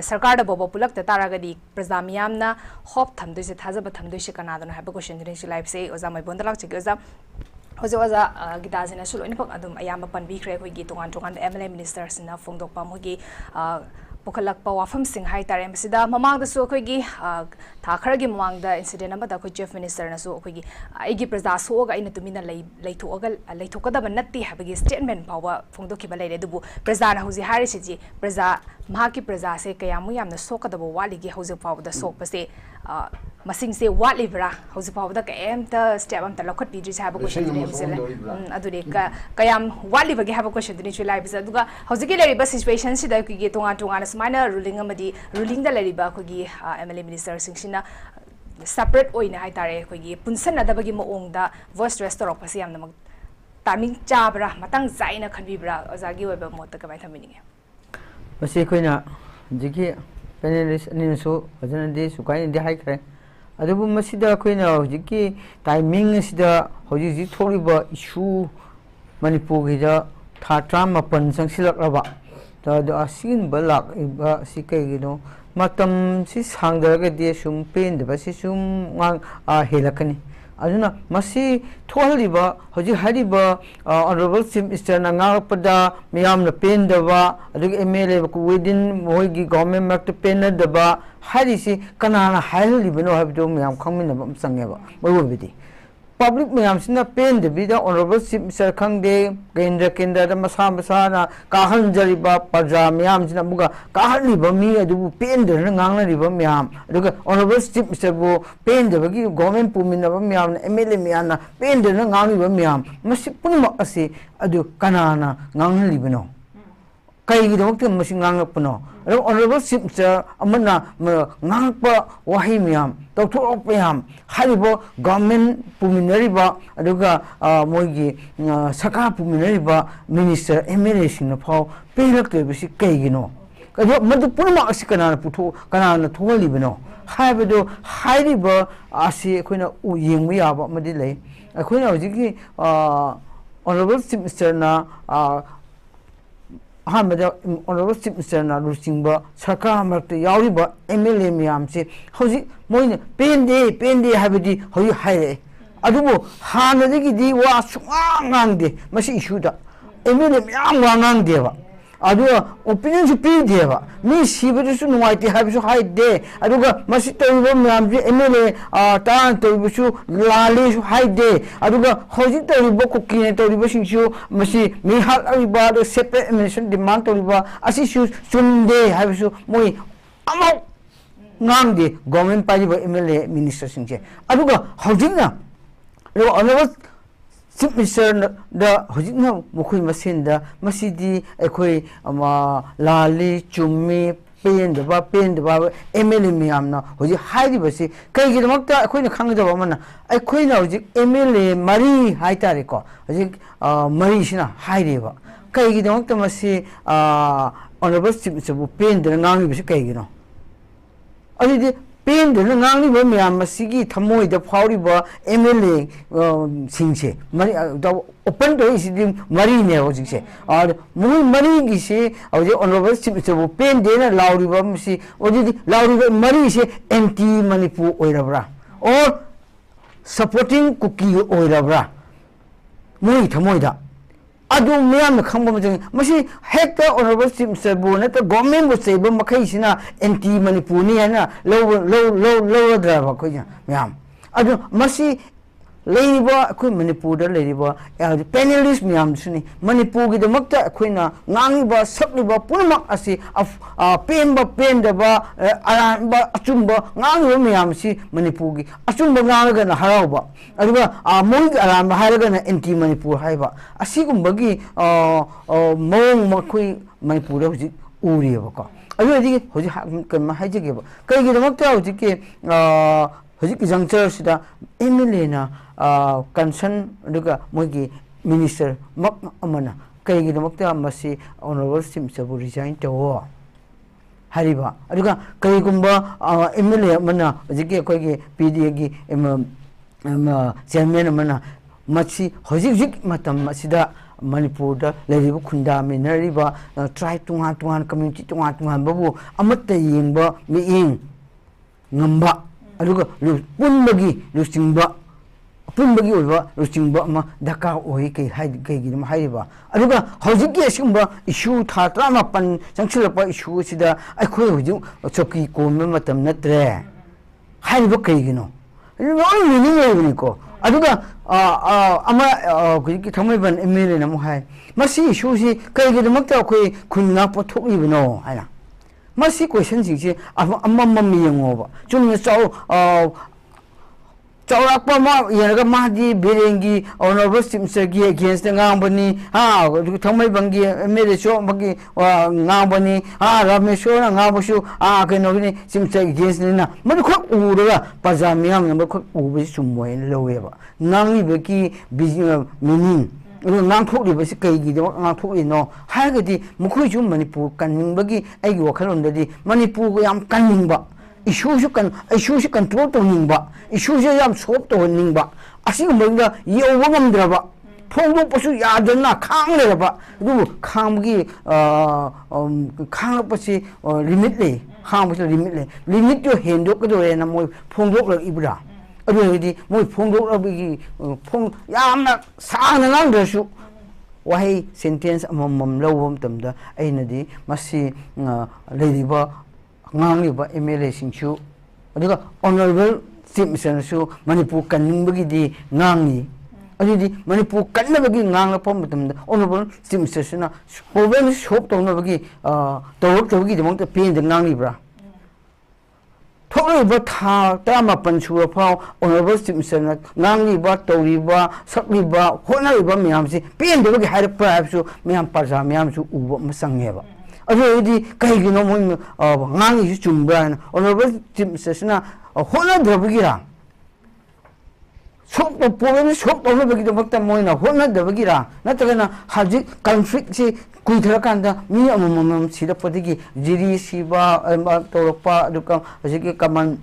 सरकार द बोबो पुलक तारागदी प्रजा मियामना होप थमदुसे थाजब थमदुसे कनादनो हाबे क्वेश्चन दु जुलाई से ओजा मैबोन दलाक चिके ओजा होजो ओजा गिताजेन सु लोइन पक अदुम अयाम पनबिख्रे खोगी तुंगान तुंगान एमएलए मिनिस्टर्स ना फोंगदोकपा मोगी पुखलक वाफम सिंह हाई तारे मसिदा ममांगदसु अखोगी था खरगी ममांगदा इंसिडेंट अमदा अखोई चीफ मिनिस्टर नसु अखोगी आइगी प्रजा सोगा इन तुमिना लैथोकदब नत्ति हाबगी स्टेटमेंट पावा फोंदोखिबा लेरे दुबु प्रजा ना हुजि हारिसिजी प्रजा महाकी प्रजा से कयामु यामना सोकदब वालिगी हौजि पावदा सोकपसे मसिंग से वालिब्रा हौजि पावदा केमता स्टेप अमता लखत पिजि हाबा क्वेश्चन दिने बिसले अदुरे कयाम वालिबगे हाबा क्वेश्चन दिने चुलाई बिस अदुगा हौजिकी लेरिबा सिचुएशन सिदा किगे तोंगा तोंगा समाना रूलिंग अमदी रूलिंग दा लेरिबा खोगी एमएलए मिनिस्टर सिंगसिना सेपरेट ओइना हाय तारे खोगी पुनसनदबगी मओंगदा वॉइस रेस्ट तोरपसे यामना टाइमिंग चाबरा मतंग जाइना खनबिब्रा ओजागी वेबा मोत कमाय थमिनिगे बसे कोइना जिकी पैनलिस्ट अनिसु अजनदि सुकाइन दि हाइखरे अदुबु मसिदा कोइना जिकी टाइमिंग सिदा होजि जि थोरिबा इशू मणिपुर गिदा था ट्राम मपन संगसिलकरबा द असिन बलाक इबा सिकैगिनो मतम सि सांगदरगदि सुम पेंदबसि सुम ngang helakani aduna masi thoaliba hoji hariba honorable chief minister na ngakpada miyam na pendaba adu MLA ku within moigi government mak to pendaba harisi kanana hailibano habdo miyam khangmina bam sangeba moibidi public miyam sina pendabida honorable chief minister khangde kendra da masa na kahan jariba praja miyam sina muga kahaliba mi adu pender na ngangna riba miyam adu honorable chief minister bu pendabagi government pumina ba miyam MLA miyana pender na ngangiba miyam masi punma asi adu kanana ngangna libano kaigi dokte masi ngangapno adu honorable chief minister amana ngangpa wahi miyam tawthok miyam haribo government puminariba aduga moigi saka puminariba minister MLA singna phau pelakte bisi kaigino kado madu punma asi kanana putho kanana tholibino haibado hairiba asi koina yengmu yaba madi lei koina hojiki honorable chief minister na hamada honorable chief minister na rusingba sarkar marte yauriba MLA miyam se hoji moine pende habidi hoyi haire adubo hanadigi di wa sungangde masi issue da MLA miyam wangangde ba adu opinion su pi deba mi sibedu su nuaiti habisu haide aduga masi toibo miyam je MLA tan toibo su lali su haide aduga hoji toibo kokine toibo singsu masi mi hal ariba do separate administration demand toibo asi su sunde habisu moi amau ngangde government pariba MLA minister singje aduga hojina honorable chief minister da hojina mukhui masinda masidi ekhoi lali chummi pendaba MLA miyamna hoji hairi basi kaigi damakta ekhoi na khangdaba mana ekhoi na hoji MLA mari haitare ko hoji mari sina haireba kaigi damakta masi honorable chief minister bu pendra ngangi basi kaigi no adidi pendra ngangi ba miyam masigi thamoi da phauriba MLA singse mari open to is mari ne hoji se aur mui mari gi se hoji honorable chief minister bu pendena lauriba masi hoji lauriba mari se anti manipur oirabra or supporting cookie oirabra moi thamoida adu miyam khangba majang masi hekta honorable chief minister bu na ta government bu sei ba makai sina anti manipuri na low driver ko ya miyam adu masi leiba ko manipur da leiba panelist miyam suni manipur gi damakta koina ngangi ba sakli ba punamak asi pemba pemda ba aran ba achumba ngangi miyam si manipur gi achumba nganga na harau ba aduga mong aran ba haraga na anti manipur haiba asigum bagi mong makoi manipur da huji uri ba ko ayu di hoji kan ma haje ge ba kai gi damakta hoji ke hoji ki juncture sida MLA na concern duga mogi minister mak amana kai gi damakta masi honorable sim sabu resign to hariba aduga kai gumba MLA amana jike koi gi PDA gi chairman amana machi hojik matam masida manipur da leriba khunda minariba tribe tungan community tungan babu amatta yingba miing ngamba aduga punbagi lusingba punbagi oiba lusingba ma daka oi kai gi ma haiba aduga hojiki asimba issue tha trama pan changchilapa issue sida akhoi hoju choki ko matam natre haiba kai gino no meaning ai ko aduga ama ki thamaiban MLA na mo hai masi issue si kai gi damakta akhoi khunna pothok ibno haina masi question sing amam yengoba chumna chawrakpa ma yanaga mahdi birengi honorable simsagi against ngambani thamai bangi MLA show bagi ngambani ramesho na ngabashu kenogini simsagi against na madu khak uraga pajamiam number khak ubi sumoi loweba ngangi beki meaning ngang thokli si kai gi ngang thokli no haigadi mukhui ju manipur kaning bagi ai gi wakhalon dadi manipur go yam kaning ba issue shi control to ning ba issue shi yam sop to ning ba asi gumba yowa ngamdra ba phongdo pasu yadna khang le ba du khang gi khang pasi limit le khang pasi limit yo hendo ko do na moi phongdo la ibra aduidi moi phongdo abigi phong yamna sang nang dersu wahi sentence amam lawom tamda ainadi masi leiba ngangiba MLA singchu aduga honorable chief minister su manipur kaningbagi di ngangi adudi manipur kannabagi ngangla pom tamda honorable chief minister suna problem shop tonabagi tawak tawagi demong pen de ngangi bra thokli ba tha tama pansura phao honorable chief minister na ngangi ba tawri ba sakli ba honari ba myam si pen de bagi hair perhaps su myam parja myam su uba masangeba aduidi kai gi no mo ngangi su chumbra honorable chief minister suna hona drabugira sok to problem sok to no bagi de moina hona drabugira natagana haji conflict si kuithra kanda mi amamam sida padigi jiri siba toropa dukam asiki kaman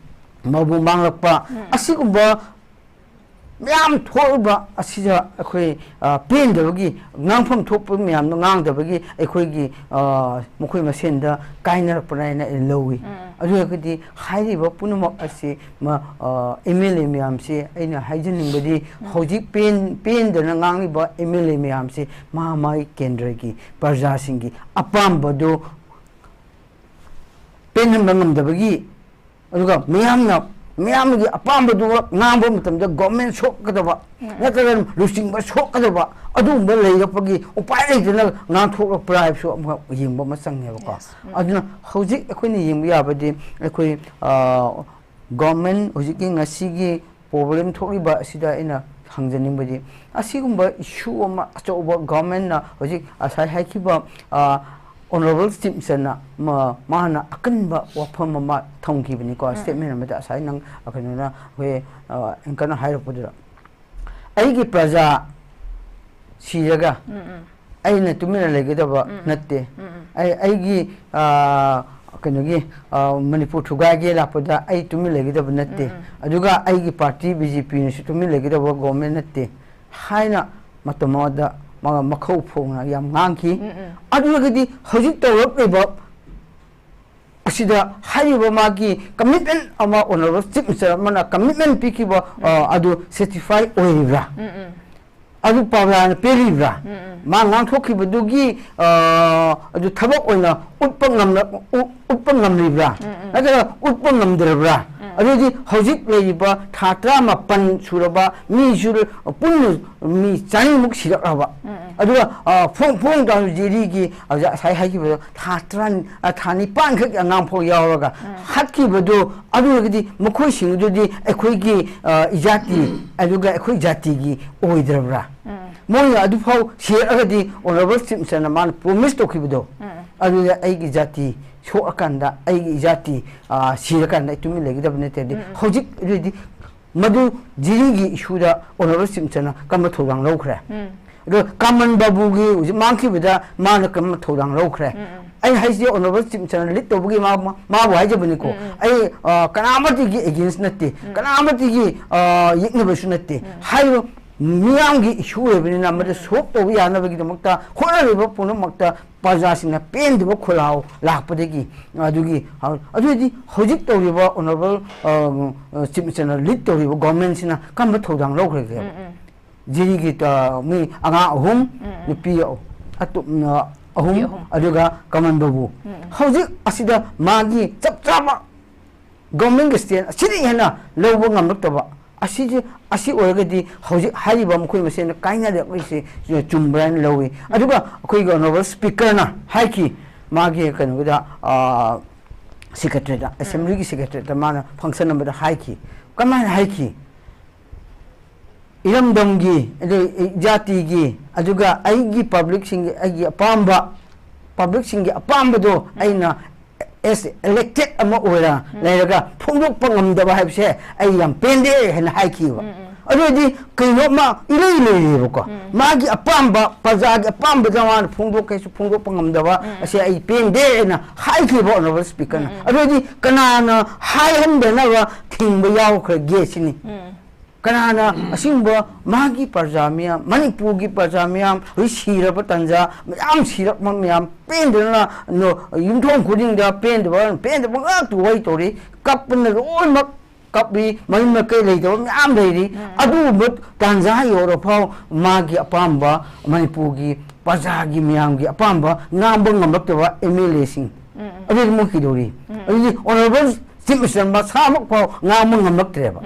mabu manglakpa asigumba myam thoba asija akhoi pen dabagi ngangpham thoppa myam no ngang dabagi akhoi gi mokoi masenda kainer panaina lowi adu kadi hairiba punumak asi ma MLA myam si aina haijening badi hoji pen dana ngangi ba MLA myam si ma mai kendra gi parja singi apam bado pen ngam dabagi aduga myam gi apam bado ngam matamda government sokadaba natagan lusing ba sokadaba adu ba leirapagi upai leidana ngang thok prive so yingba masang ko aduna hoji akhoi ni yingba yabadi akhoi government hoji ki ngasi gi problem thoriba sida ina hangjaning badi asigumba issue ma achoba government na hoji asai haikiba honorable chief minister na mahana akanba wafam ma thongki bani ko statement ma da sai nang akanuna we enkana hairapudira aigi praja sijaga aina tumina legedaba natte aigi kanogi manipur thugage lapada ai tumina legedaba natte aduga aigi party BJP ni tumina legedaba government natte haina matamada makhau phongna yam ngangki adulagadi hojik tawak leba asida hariba magi commitment ama honorable chief minister mana commitment pikiba adu certify oiribra adu pawla pelibra ma ngang thokhi budugi adu thabak oina utpangam libra adara utpangam drebra adu hojik leiba thatra ma pan suraba mi sur pun mi chani muk siraba adu phong da jiri gi sai hai gi bu thatran thani pan khak ngang pho yawaga hakki budu adu gi mukhui sing du di ekhoi gi ijati adu ga ekhoi jati gi oidrebra moi adu phau share agadi honorable simpson man promise to khibudo adu ai gi jati so akanda ai gi jati share akanda tumi legi dabne te di hojik redi madu jiri gi issue da honorable simpson kam thodang lokre ado kaman babu gi uji mangki bida man kam thodang lokre ai haisi honorable simpson lit to bugi ma bu haije bani ko ai kanamati gi against natte kanamati gi yikne basu natte hayo 미양기 슈에비나 마데 속도 야나베기 먹다 호라리버 보는 먹다 바자시나 뺀드버 콜라오 락버데기 아두기 아두디 호직도 리버 오너블 심스나 리토리버 거멘시나 감바 토당 로그레게 지리기 또미 아가 홈 니피오 아또 홈 아두가 가만바부 호직 아시다 마기 짭짭아 거멘게 스텐 시리 해나 로버 감럭도바 asi orgadi hoji hariba mkhoi mesen kaina de oise chumbran lowi aduga khoi go novel speaker na haiki magi kanu da secretary da assembly ki secretary da mana function number da haiki kaman haiki iram damgi jati gi aduga aigi public sing aigi apamba public sing apamba do aina as elected ama ora lairaga phongdok pangamdaba haibse ai yam pende hen haikiwa adodi kaino ma ilei ko magi apamba pazagi apamba jawan phongdok kaisu phongdok pangamdaba ase ai pende na haikiwa no speaker na adodi kanana hai hande na wa thingba yaw kha ge sini kanana asingba magi parjamia manipur gi parjamia rishira patanja yam sirak mamyam pendena no yumthong khuding da pendwa ga tu wai tori kapna rol mak kapi main kai lei do yam leiri adu but tanja yoro phau magi apamba manipur gi paja gi myam gi apamba ngamba ngambakwa MLA sing adu mo kidori adu honorable simpson ba samak phau ngamba ngambaktreba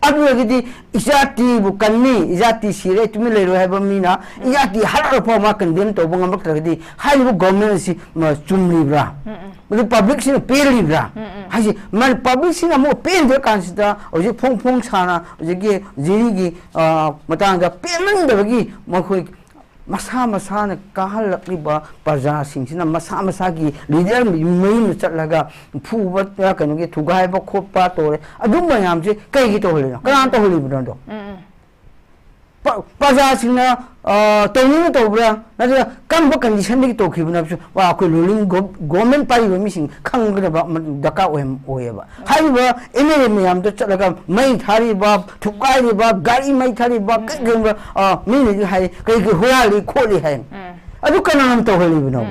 aduagidi ijati bukanni ijati sire tumi lero haba mina ijati harar pho ma condemn to bunga makragidi haibu government si chumlibra the public si pelibra haji man public si na mo pen de kansida oje phong sana oje ge jiri gi matanga payment de gi mo khoi masa na kahal lakliba parja singsina masa gi leader mai chatlaga phuba ta kanu gi thugai ba khopa tore adum mayam je kai gi to holina kan to holi bdo parja singna tawni to bra na kam ba condition gi to khibna wa ko ruling government pai ba mising khanggra ba daka oyeba haiba emere mayam to chatlaga mai thari ba thugai ba gari mai thari ba kagem mi ni hai kai gi hoali kholi hai adu kanam to holi bno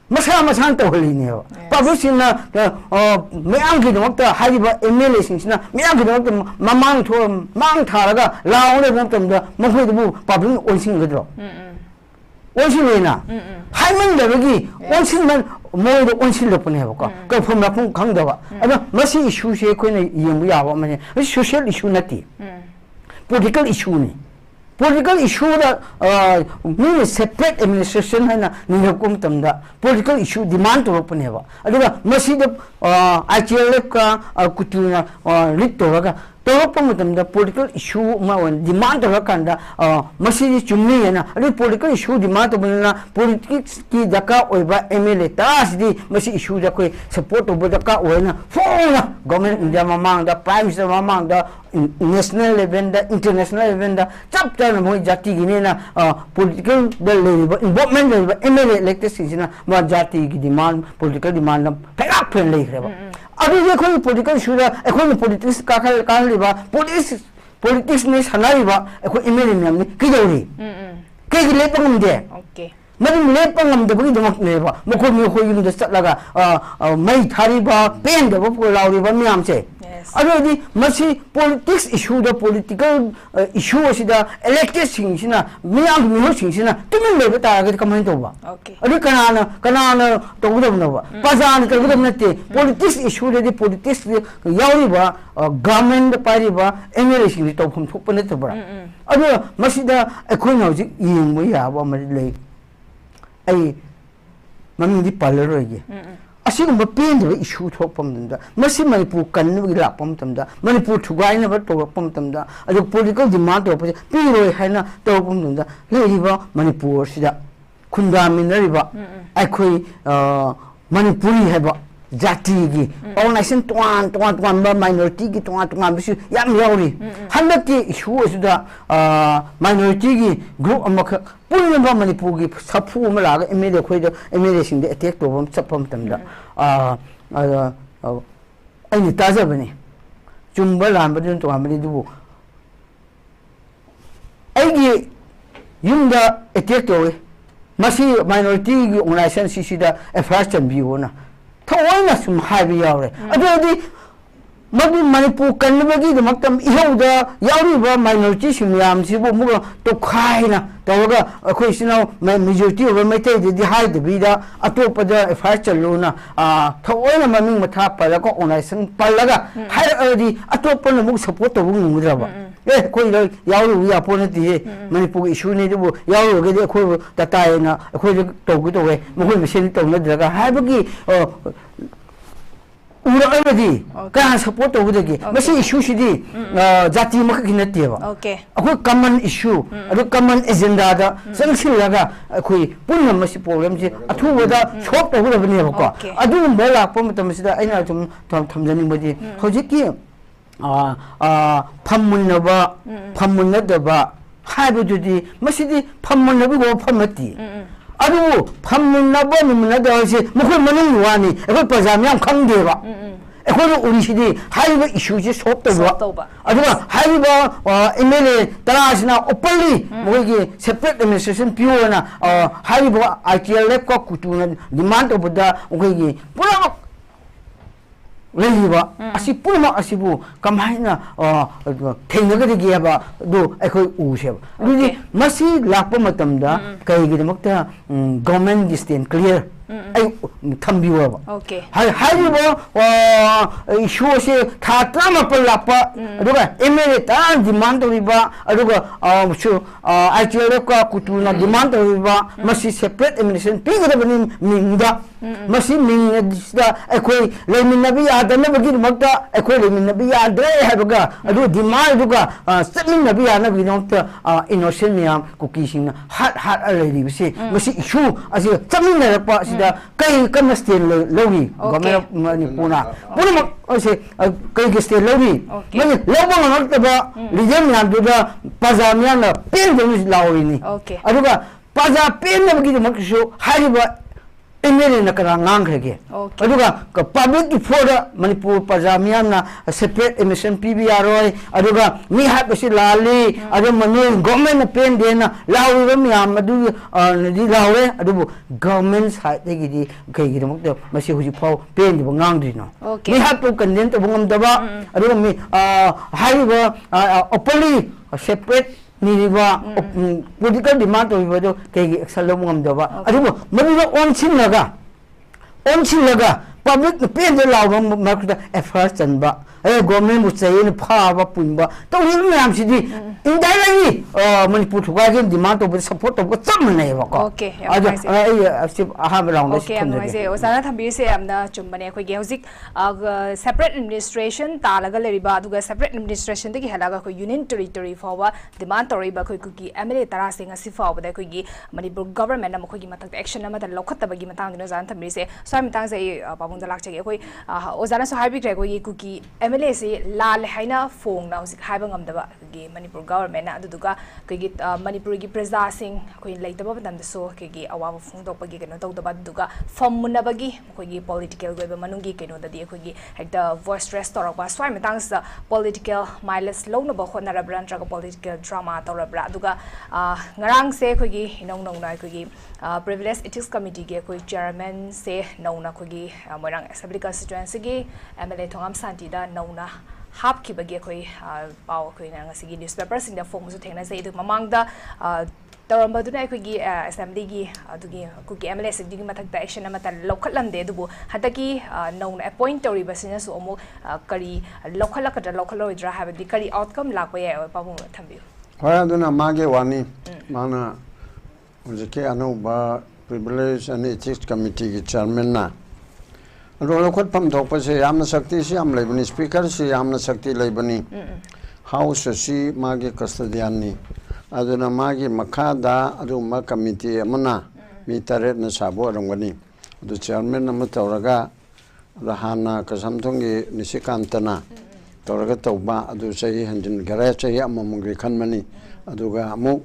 masa to holi ne public sina mayam gi no ta haiba MLA singna mayam gi no mamang tho mang tharaga laone bom tamda mahoi bu public onsing gdro onsilena haiman da gi onsilman moi do onsil lo pone ba ko phom na phung khang da ba ada masi issue se ko ne yeng ya ba mane social issue nati political issue ni political issue da ni separate administration hai na ni hukum tamda political issue demand to pone ba ada masi da ICLF ka kutuna lit to ga the political issue demand political issue demand politics ki daka oiba MLA tas di masi issue da koi support over daka oina phone government India mamang da prime minister mamang da national level da international level da chapter na moi jati gine na political da level involvement level MLA elected sina ma jati ki demand political demand na phela phen lei khre ba अभी देखो ये पॉलिटिकल इशू है एकोन पॉलिटिक्स का लिबा पॉलिटिक्स ने सनारिबा एको इमेल मियम ने किदोरी के लेपंगम दे ओके मदम लेपंगम दे बगी दमक नेबा मखो मी खो युम दे चटलागा मै थारिबा पेन दे बो लाउरिबा मियम से Already, Masi politics issue, the political issue is the elected things, Miang Mushina, to me, never target comment over. Okay. Kanana, Togudamova, Pazan, Togudamati, politics issue, the politics, Yauriba, government, Pariba, emulation, it from Topanetaba. Other Masida, a queen of we have one lake. A Mammy Palero. Asing pain the issue to Pomda, Massi Manipur can we lap Pomda, Manipur to guy never to Pomda, as a political demand of Piro Hana to Pomda, Leva, Manipur, Sida, Kundam in the river, Akui, Manipuri have Jatigi, all nation to one minority, to one Yam Yori, 100 issue is the minority group of Pulling about Manipugi, Sapu Malaga, immediately emulation the attack of Sapomtamda. Any Tazabani, Jumbalan, but into Amadu. Agi Yunda attack away. Masi minority on license, she a fashion view. Tawana some high hour. Maybe Manipur can never give the Makam Yoda, Yauriva, minority, Yam, Sibu, to Kaina, Toga, a question of majority of MEITEI, the high the Vida, a topada, a fascia luna, Tawana Maming Matapa, Lago on Ison Palaga, high early, a topan of support of woman with rubber. Eh, Yauri, we are opponent, Manipur issue need to Yauri get a quiver that I and a quiver to get away, Mohim to Medraga, Habagi. Already, can support over the game. But issue should be Jati Makinativa. Okay. A good common issue, a common agenda, some Silaga, a quick Punamasi problems, a two with a shop over the Nevoka. I do Bella Pomatamista, I know from anybody. Hojiki Pamunava, Pamunadaba, Hybrid, Masidi, Pamunabu, Pamati. Adu Pamunaba, Munada, Mukumani, a good Pazamian Kandeva. A whole Urishidi, high issues just hopped over. Adua, high MLA, Tarasna, openly, separate administration, pure, high ITL Lepco, Kutuna, demand of the Wigi. Lehiba, Asipuma Asibu, Kamahina, Tenagati Giaba, do Echo Ushab. Really, Masi Lapomatamda, Kaigimokta, government distant clear. Tambiwa. Okay. Haribo, issue say, Tatrama Palapa, Aduga, Emerita, demand of Riba, Aduga, Achiloka, Kutuna, demand of Riba, Masi separate administration, Pinga Minda, Masi Minda, Equi, Leminabi, the never give Mota, Equi, Leminabi, Dre Habuga, Adu, demand Duga, Stepping Nabia, we don't innocent cooking, hot already, we say, Masi issue, as you, something the Kai Kamastil Logi, Government of Manipuna. Puna, I say, Kai Gestil Logi. Lobo Notaba, Lidian Duda, Pazamiana, Pin is Laurini. Okay. Aduga, Paza Pin never give a monkey show, Hariba. In the Karang again. Aduga, public before Manipur Pazamiana, a separate emission PBROI, Aduga, me have a lali, Adamanu, government pen dena, Lauramiam, Adu, Laure, Adu, government's high dignity, Kayamuk, Masi Paul, Pen, Bangandino. Okay. We have to condemn the Bungam, Adu, me, Hariba, openly, a separate. Niva political demand of Vido, Kay Salomon Dova. I don't know, Maria on Chilaga, public pay the law market at first and back. A government would say in power Pumba. Don't even City indirectly, Manipur to wagon demand of the support of some neighbor. Okay, I have around. Okay, I say, Osana Tabise, I'm the Chumbane Quick, separate administration, Talaga Riba, separate administration, the Halaga Union Territory for demand to Riba Kuki, Emily Tarasing as if over the Kugi, Manipur government, Mokimata action, and the Lokata Bagimatan, Tabise, so I'm Tanzay, Pabunda Lachay, Osana so happy Kuki, MLA'S La Lehaina Fong now Haibangam the Manipur government, Aduga, Kigit Manipuri Preza Sing, Queen Lake the Boban the So Kigi, Awa Fundopagi, and talk about Duga, from Munabagi, Kogi political Manungi, Keno, the Diakogi, had the voice restore of Swam, thanks the political MLA'S Lonaba Honara branch of political drama, Tora Braduga, Narang say Kogi, no, Kogi, Privilege Ethics Committee, Chairman say no, Nakogi, moirang assembly constituency gi MLA thongam santi da nauna hap ki bagi khoi paw khoi na ngasi gi newspaper sing da form su thengna sei du mamang da Taramba duna ai gi assembly gi adugi ku gi MLA sing gi mathak da action amata lokhalam de dubu hataki nauna appoint tori basina su omu kari lokhalakada lokhaloi ha di kari outcome lakwa ya pamu thambi hoya duna mage wani mana ujike anu ba privilege and ethics committee gi chairman na ro lokhot pam thok pa se yamna sakti si am leibani speaker si yamna sakti leibani house si mage custodian ni aduna magi makada adu ma committee amana mi tare na sabo rongani adu chairman na tawraga rahana kasamthongi nisikantana tawraga tawba adu sei hanjin gara sei amamungi khanmani aduga amu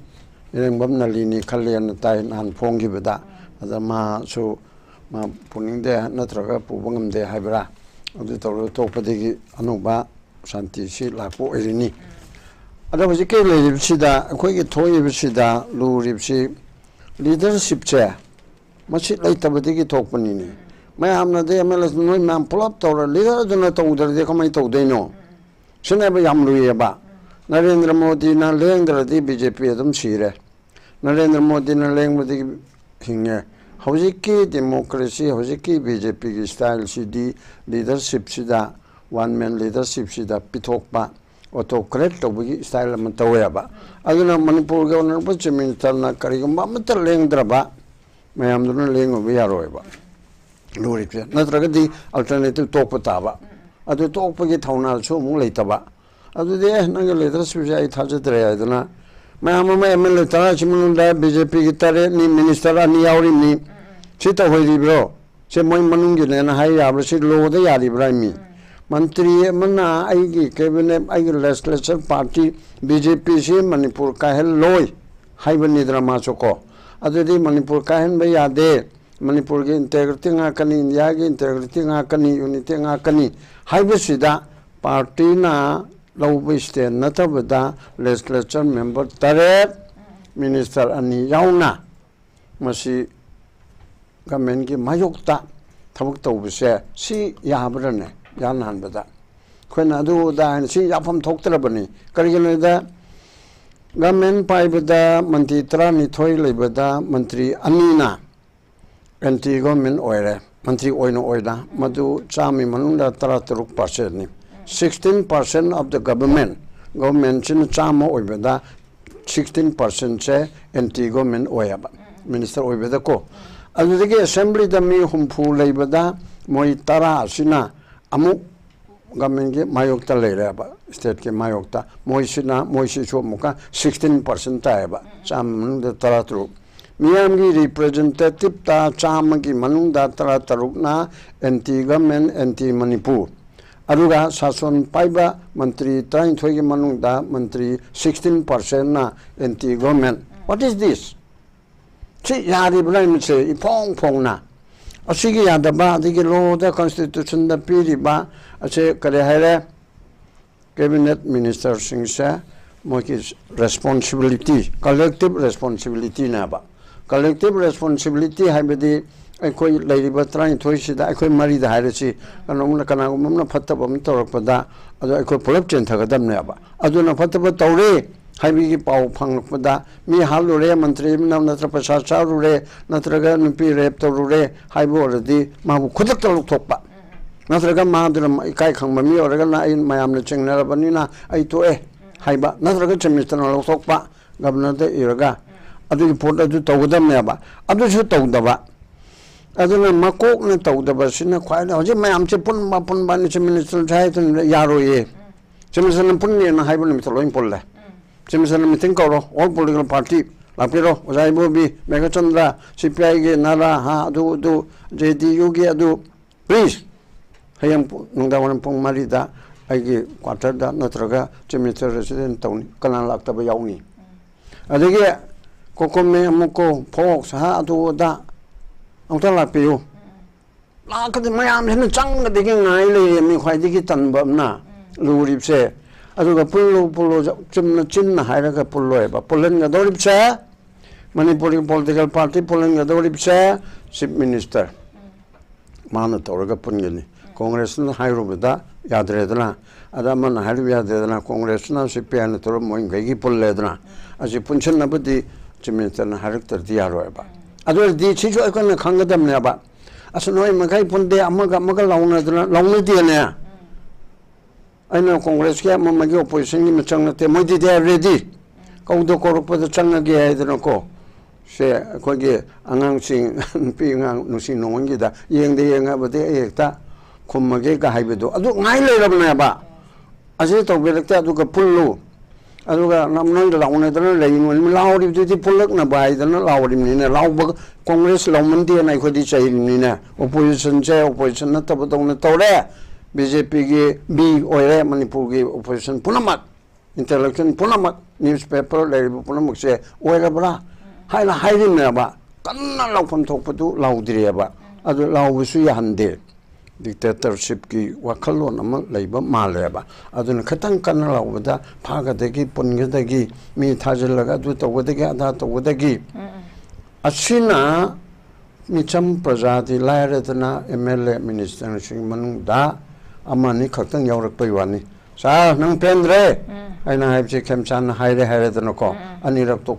irengbam nalini khalyan tai nan phongi beda adama su ma puningde natraga pubangam de haibra adu tawra topadigi anuba santi si lakpo irini ada hojike leibsida akhoi gi thoibsida luribsi leadership che machi laitabadi gi thokpani ni mayamna de MLA'S noi mam plop tor leader duna tawdar de kamai tawdeino sine ba yam luye ba Narendra Modi na lengra di BJP adum sire Narendra Modi na lengra hinge hojike democracy hojike BJP gi style sidi leadership sida one man leadership sida pithokpa autocrat tawgi style man taweba aduna Manipur governor prime minister na karigamba matar lengdraba mayam duna lengo bi yaroeba lori pe natraga di alternative tokpataba adu tokpagi thaunal chu mu leitaba adu de nang leadership ai thajadre aduna mayam ma MLA tara chimun da BJP gi tare ni minister ani yauri ni chita hoiri bro che moi manungi ne na hai yabra si lo de yari brami Mantri mana aigi cabinet aigi legislature party BJP si Manipur ka hel loi haibani drama choko adudi Manipur ka hen ba yade Manipur ge integrity nga kani India ge integrity nga kani unity nga kani haibasida party na lobby stand natabada legislature member tare minister ani yauna masi government ge mayokta thabuk tawbse si yabrane yan hanbada khona adu da si yapam thoktrabani karigena government paibada mantri trani thoi lebada mantri anina anti government oire mantri oino oida madu chami manunda 33% ni 16% of the government chin chama oibada 16% che anti government oyaba minister oibada ko adudagi assembly da mi humpu lebada moi tara sina amu government ke mayokta leireba state ke mayokta moisi chu muka 16% taeba cham manung taratru miyam gi representative ta cham gi manung da tarataruk na anti government anti Manipur aruga sason paiba mantri tain thoi gi manung da mantri 16% na anti government what is this chi yari brain se ipong na asigi yadaba digi law the constitution da piriba ache kare haire cabinet minister singsa moki responsibility collective responsibility na ba collective responsibility haibedi akoi leiriba train thoisida akoi mari da hairasi kanamuna kanagumna phattaba am torakpada adu akoi pulap chen thagadam ne ba aduna phattaba tawre haibigi pau phangpada mi halure mantri nam natra prasad charure natraga nupi rep torure haibo radi mabu khudak taluk thokpa natraga madra kai khangma mi oraga na in mayam na chengnara banina ai to e haiba natraga chemistana lok thokpa governor de iraga adu report adu tawdam ne ba adu chu tawdaba aduna makok na tawdaba sina khwaina hoje mayam che pun ba ni minister jai tun yaro ye chemistana pun ne na haibo ni mitoloin polle Chimisan meeting koro all political party lapiro ojaibo bi Megachandra CPI ge nara ha du JDU ge adu please hayam nungdawan pong marida aigi quarter da natraga chimisan resident town kanan lakta ba yauni adege kokome amuko phok sa adu da angta lapiyo lakade mayam hen chang de ge ngai le mi khwai digi tanba na luripse aduga pullo chimna chinna hairaga pullo eba pulen ga doripse Manipuri political party pulen ga doripse chief minister mana tawraga pungani Congress na hairubada yadredana ada man hairu yadredana Congress na CPN tawra moin gaigi pulledana aji punchen nabadi jimintan harik tardi yaroeba adu di chijo ekon khangadam ne ba asnoi magai punde amaga launa diane aina Congress ke amagi opposition ni machang te moi they are ready kaudo korokpada changage haidana ko se koge angang sing pi ngang nusi nongi da yengde yenga bade ekta khumage ga haibedo adu ngai leirabna ba ase to belekta adu ka pullu adu ga namnoi launa dana lein lauri ti pullak na bai dana lauri ni na laubag Congress laumandi na khodi chai ni na opposition na tabadong na tore BJP ge B oire Manipur ge opposition punamak intellectual punamak newspaper leibu punamak se oira bra haina hairim na ba kanna laufam thokpadu laudire ba adu laubusu yahande dictatorship ki wakalon ama leiba male ba aduna khatang kanna laubada phaga degi punga degi mi thajalaga adu tawdagi ada tawdagi asina micham prajati lairatna MLA minister sing manung da amani khatang yaurak paiwani sa nang pendre aina haibse kemchan haire dana ko anirak to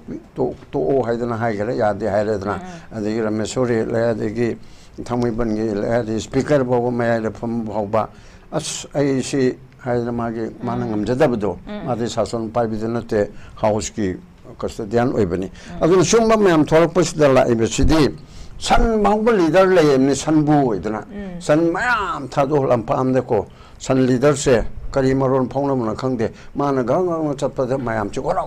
o haidana haigara yade haire dana adigi ramesori la adigi thamui bangi la adi speaker bo me la pham bhawba as ai si haidana magi manangam jadabdo adi sason paibidana te house ki custodian oibani adu sumba meam thorak pasdala ibsidi san mahba leader le ni sanbu oidana san mayam thado lampam de ko san leader se kari maron phongna mona khangde mana gang chapta mayam chu gora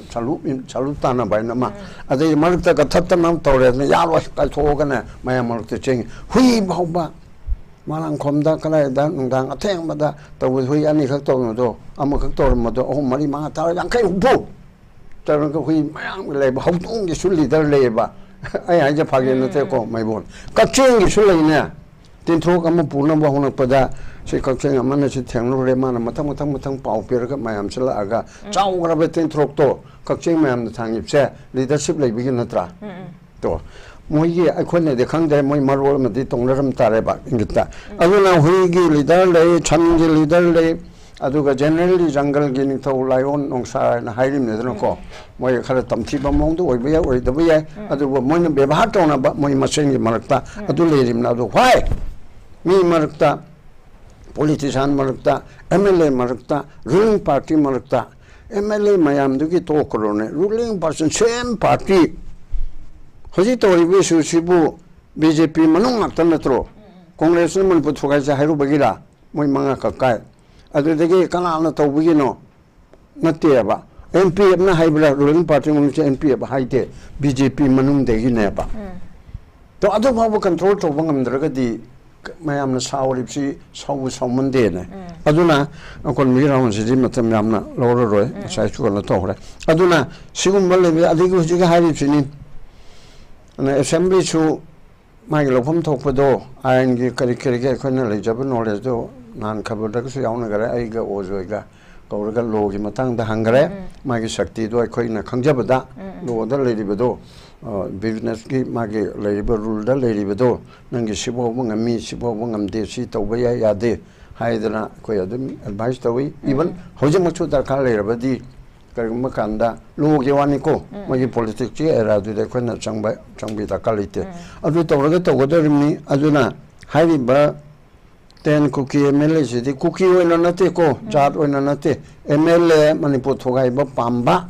chalu tana baina ma adai marta ka thatta nam tawre ne yalo kal thoga na mayam marta cheng hui bhauba malang khomda kala da nungdang atheng bada tawu hui ani khak taw no do ama khak taw ma do ohum mari ma ta yang kai bu tarang ka hui mayam le ba hautung gi sul leader le ba ai ai ja phage no te ko MEIBON ka cheng gi sul le ne tin thok ama purna ba hona pada se kakcheng amana se thenglo re mana mathang pau per ga mayam sala aga chau gra be tin thok to kakcheng mayam thangip se leadership lai bigin natra to moi ge akhone de khang de moi marol ma di tonglaram tare ba ingita aduna hui gi leader lai chan gi leader lai aduga generally jungle gi ni thau lion nongsa na hairim ne dano ko moi khara tamthi ba mong do oi ba oi da ba adu moi na be ba to na ba moi ma seng gi marakta adu lerim na do why mi marakta politician marakta MLA marakta ruling party marakta MLA mayam dugi to korone ruling person same party hoji to ri su sibu BJP manung ngaktan natro Congress man pu thugai sa hairu bagira moi manga ka kai adu dege kana na to bugino natte ba MP na haibra ruling party mun MP ba haite BJP manung degi ne ba to adu ba control to bangam draga di mayam na sauripsi saumunde ne aduna kon miraun sidi matam yamna loro roy sai chu na to hore aduna sigum balle adigu jiga haripsi ni na assembly chu mai lopham thokpado ain gi kari ge khona le jab knowledge do nan khabar da su yauna gare ai ga ojoi ga kauraga lo gi matang da hangare magi shakti do khoi na khangjabada lo da le ribedo business ki magi leiba rule da leiba do nangi sibo ngami sibo ngamde si tawba ya de haidana ko yadum advice tawi even hoje machu darkar leirabadi karma kanda lo ge wani ko magi politics chi era du de khona changbi da kalite adu tawraga tawgodormi aduna haiba ten cookie MLA si cookie oina nate ko jat oina nate MLA Manipur thogai ba pamba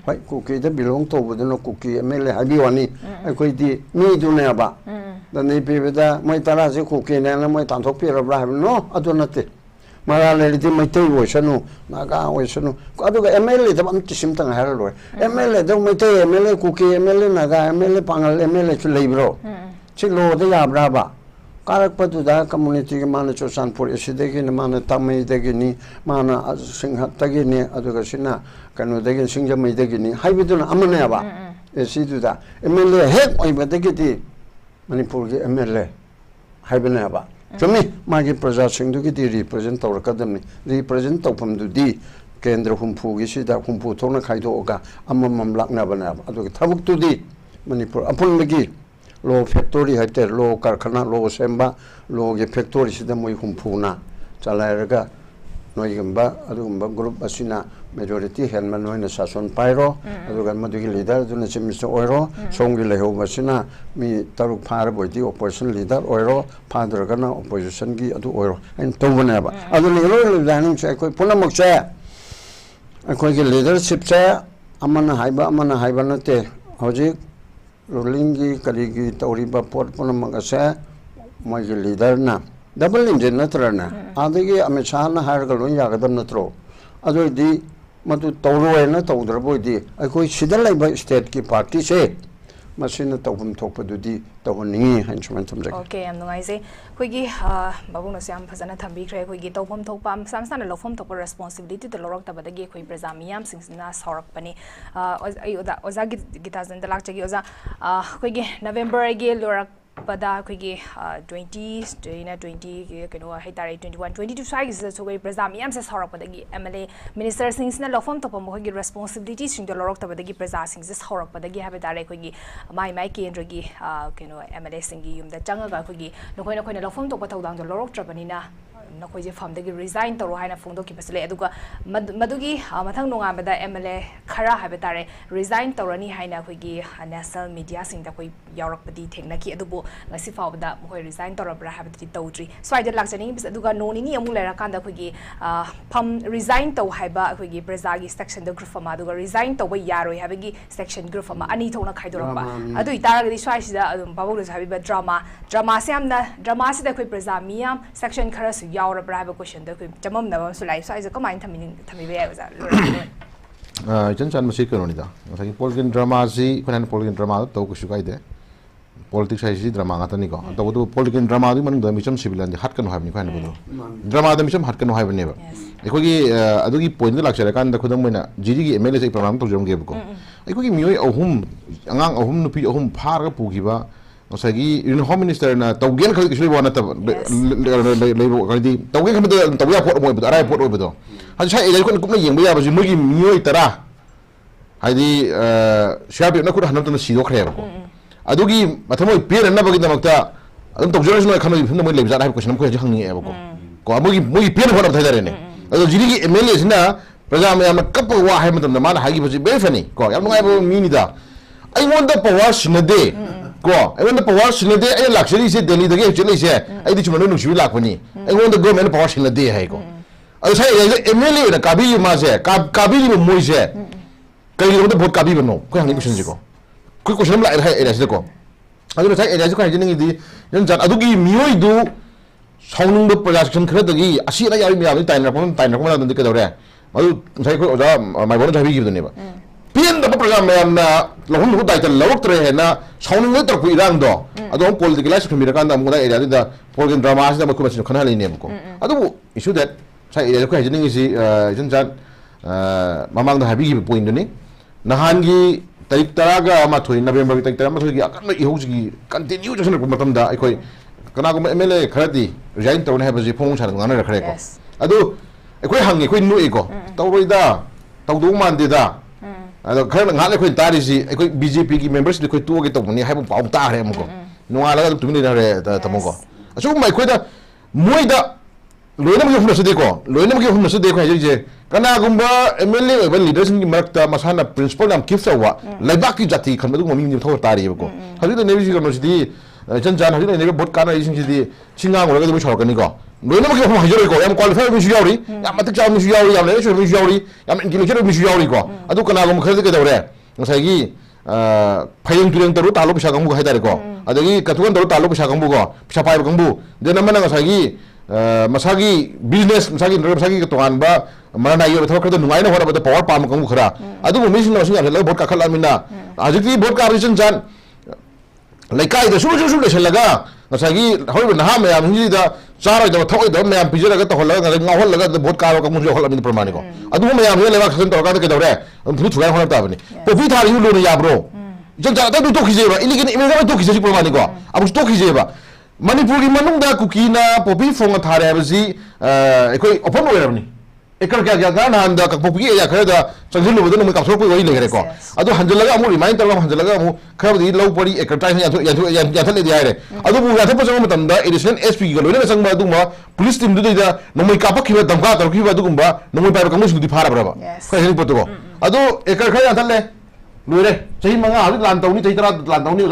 Wai cookie da belong to budno cookie MLA habi wani akoi di mi du ne ba dan ni pe da mai tara se cookie ne na mai tan thok pe ra bra no adu nate mara le di MEITEI wo sanu naga wo sanu adu ga MLA da am tisim tang har lo MLA da MEITEI MLA cookie MLA naga MLA pangal MLA chu leibro chi lo da ya bra ba karak patu da community ke mana chosanpur esidegi ne mana tamai degi ni mana singha tagi ni aduga sina kanu degi singjamai degi ni haibiduna amane ba esidu da MLA hek oi badegi di Manipur ge MLA haibane ba chumi magi praja singdu ki di represent tor kadam ni represent topam du di kendra humpu gi sida humpu thona khaido ga amam lakna bana ba aduga thabuk tu di Manipur apun magi low factory है लो कारखाना लो सेंबा लो के फैक्टरी से मोई हुमफुना चलायरगा नोइगंबा अदुगंबा ग्रुप असिना मेजॉरिटी हेनमन नोइना शासन पाइरो अदुगा मदुगी लीडर दुना चीफ मिनिस्टर ओइरो सोंगी लेहो बसिना मी तरुक फार बोइदी ऑपोजिशन लीडर ओइरो फादरगना ऑपोजिशन की अदु ओइरो एंड तोबनेबा अदु लेलो लाइनिंग से कोई पुनमक से कोई के लीडरशिप से अमन हाइबा नते हौजिक रूलिंग की करीगी तौरीबा पोट पुनमक से मोई के लीडर ना डबल इंजन नत्रना आदगी अमित शाह ना हायर कर लोन यागदम नत्रो अदोइदी मधु तौरोयना तौद्रबोइदी अखोई सिदा लाइबा स्टेट की पार्टी से मसिना तौफम थोपदुदी तौहनिंगी हंसमन समझे ओके हम नुगाइसे खोइगी बाबुनो से हम फजना थंबीख्रे खोइगी तौफम थोपा सामसाना लौफम थोपा रेस्पॉन्सिबिलिटी तो लौरक तबदगी खोइ प्रजा मियाम सिंगना सौरकपनी ओजा गीताजन दलाकचगी ओजा खोइगी नवंबर गे लौरक पदा खोइगी 20 कनो हाइतारे 21 22 साइज सो कोइ प्रजा मियाम से सौरक पदगी एमएलए मिनिस्टर सिंगना लौफम थोपा मोहगी रेस्पॉन्सिबिलिटी सिंग लौरक तबदगी प्रजा सिंग से सौरक पदगी हाबे तारे खोइगी माइ केंद्रगी कनो एमएलए सिंगी युमदा चंगा खोइगी नखोइना लौफम थोपा थौदांग लौरक ट्रबनिना नखोइजे फमदगी रिजाइन तरो हाइना फोंदोकी बसले अदुगा मदुगी मथंग नोंगाबदा एमएलए खरा हाबे तारे रिजाइन तौरनी हाइना खोइगी नेशनल मीडिया सिंगदा खोइ यावरकपदी थेंगनाकी अदुबो ngasi फावदा मोय रिजाइन तौरब्रा हाबति तौद्री स्वाइद लाक्चनी बिस अदुगा नोनिनी अमु लेरा कांदा खोइगी फम रिजाइन तौ हाइबा खोइगी प्रजागी सेक्शन द ग्रुप अमा अदुगा रिजाइन तौबा यारोय हाबगी सेक्शन ग्रुप अमा अनि थोना खाइदोरबा अदु इतारगदी स्वाइसिदा बाबुनो हाबिबा ड्रामा से हमना ड्रामा से खोइ प्रजा मियाम सेक्शन खरा सु यावरब्रा हाबा क्वेश्चन द खोइ जमम नबम सुलाइ स्वाइज कमाइन थमिबे यावजा जन चान मसी करोनिदा ngasi political drama si khonan political drama to ku sukai de politics है ड्रामा गातनी को तो वो political drama दी मन मिचम सिविलियन हाट कनो हाबनी खान बोलो ड्रामा द मिचम हाट कनो हाबने बा एकोगी अदुगी पॉइंट लाक्चर कान द खुदम मैना जीजी की एमएलए से प्रोग्राम तो जमगे को एकोगी मियोय अहुम अंगांग अहुम नुपी अहुम फार पुगिबा ओसागी इन होम मिनिस्टर ना तौगेन खल किसले बना तब लेबो गदी तौगेन खम तौया पोट मोय अराय पोट ओबदो हज छाय एजल कोन कुमना येंबा याबा मोगी मियोय तरा हाइदी शाबि ना खुद हनम सिदो खरेबा को अदुगी मथमोय पेर नबगी दमकता अदम तौजरस नो खनो इफन मोय लेबजा हाय क्वेश्चन को हंगी एबको को मोगी पेर होना थाइदारे ने अदो जिरी की एमएलए सिना प्रजा में हम कप वा हाय मतम मान हागी बजी बे फनी को याम नुगाय मिनिदा आई वांट द पावर सिनदे को आई वांट द पावर सिनदे आई लक्ष्मी से दिल्ली दगे चले से आई दि चुमनो नुसि लाखनी I want the government power सिनदे हाय को अदो साय एमएलए ना काबी मा से काबी मोय से कई लोग वोट काबी बनो को हंगी क्वेश्चन को कोई क्वेश्चन लाइक है एरिया को अदु थाई एरिया को हाइजनिंग दी जन जात अदुगी मियोय दु साउनिंग द प्रजाक्शन खरदगी असी ना यारि मियाम ताइनरको ना दन के दौरे अदु थाई को ओजा माइबोन थाबी गिबदनेबा पेन द प्रजा मैम ना लहुम दु दाइट लवक्तरे है ना साउनिंग द तरपु इरांग दो अदु पॉलिटिकलाइज खमिरा कान द मुदा एरिया द पोलिटिकल ड्रामा से मकु मसिन खना लेने को अदु इशू दैट थाई एरिया को हाइजनिंग इसी जन जात ममांग द हाबी गिब पॉइंट ने नहानगी तारीख तरागा माथोई नवंबर की तारीख तरा माथोई की अकन इहोजी कंटिन्यू जसन मतम दा अखोई कनागुम एमएलए खरदी रिजाइन तौने हाबजी फोंग सान गाना रखरे को अदु अखोई हंगे अखोई नुई को तौरोइदा तौदु मानदेदा अदो खर ngal अखोई तारिसी अखोई बीजेपी की मेंबर्स अखोई तुगे तौनी हाइबो पाउ तारे हमको नुआला तुमिनि रे तमको असु माइखोइदा मोइदा लोइना मगे हुनसु देखो लोइना मगे हुनसु देखो हाइजे कनागुम्बा एमएलए ओइबा लीडर्स की मरक्ता मसाना प्रिंसिपल नाम गिफ्ट तवा लाइबाक की जाति खनबदु ममिंग थो तारिबको हजिद नेबिसि कनोसिदी चनजान हजिद नेबे बोट काना इसिंसिदी सिंगांग ओरगा दु सरकनी को लोइना मगे हम हाइजोय को याम क्वालिफाई मिसु यावरी याम मतिक चाव मिसु यावरी याम लेसु मिसु यावरी याम इंटेलेक्चुअल मिसु यावरी को अदु कनागुम खरदे के दौरे ngसाइगी फायंग तुरेंग तरु तालो पिसा गंबु हाइदारे को अदगी कथुगन तरु तालो पिसा गंबु को पिसा पाइब गंबु देना मना ngसाइगी मसागी बिजनेस मसागी तोान मरना यो थोक खद नुगाइना होरा बद पावर पाम कंगु खरा अदु मिसिन नसिन याले भोट काखलामिना आजिकी भोट कारिसन जान लैकाइ द सुरु सुरु लेसलगा मसागी होइब नहा मयाम हिजिदा चारा द थोइ द मयाम पिजरगा तहलगा ngahol भोट कारो कंगु जो हलमिन प्रमाण को अदु मयाम ये लेवा खसन तोका के दौरे भूत छुगाय होना ताबनी पोफि थारि यु लोन याब्रो जन जा द तो खिजेबा इलिगन इमेगा तो खिजेसी प्रमाण को अब तो खिजेबा मणिपुर की मनुंग दा कुकी ना पोपी फोंग थारे बसी एकोई ओपन ओइरबनी एकर क्या क्या गाना अंदा कपोपी या खरदा चंगजिल बदन म कासो पई वई लेगरे को अदो हंजलगा अमु रिमाइंड तरगा हंजलगा अमु खरबदी लौ पड़ी एकर टाइ या थले दि आइरे अदो बु याथे पजंग मतमदा एडिशनल एसपी ग लोइना संगबा दुमा पुलिस टीम दुदा नमई कापखिबा दमका तरखिबा दुगुंबा नमई पाइबा कंगु सुदि फाराब्राबा खैनि पतो को अदो एकर खय याथले लोइरे चही मंगा हजि लान तौनी चही तरा लान तौनी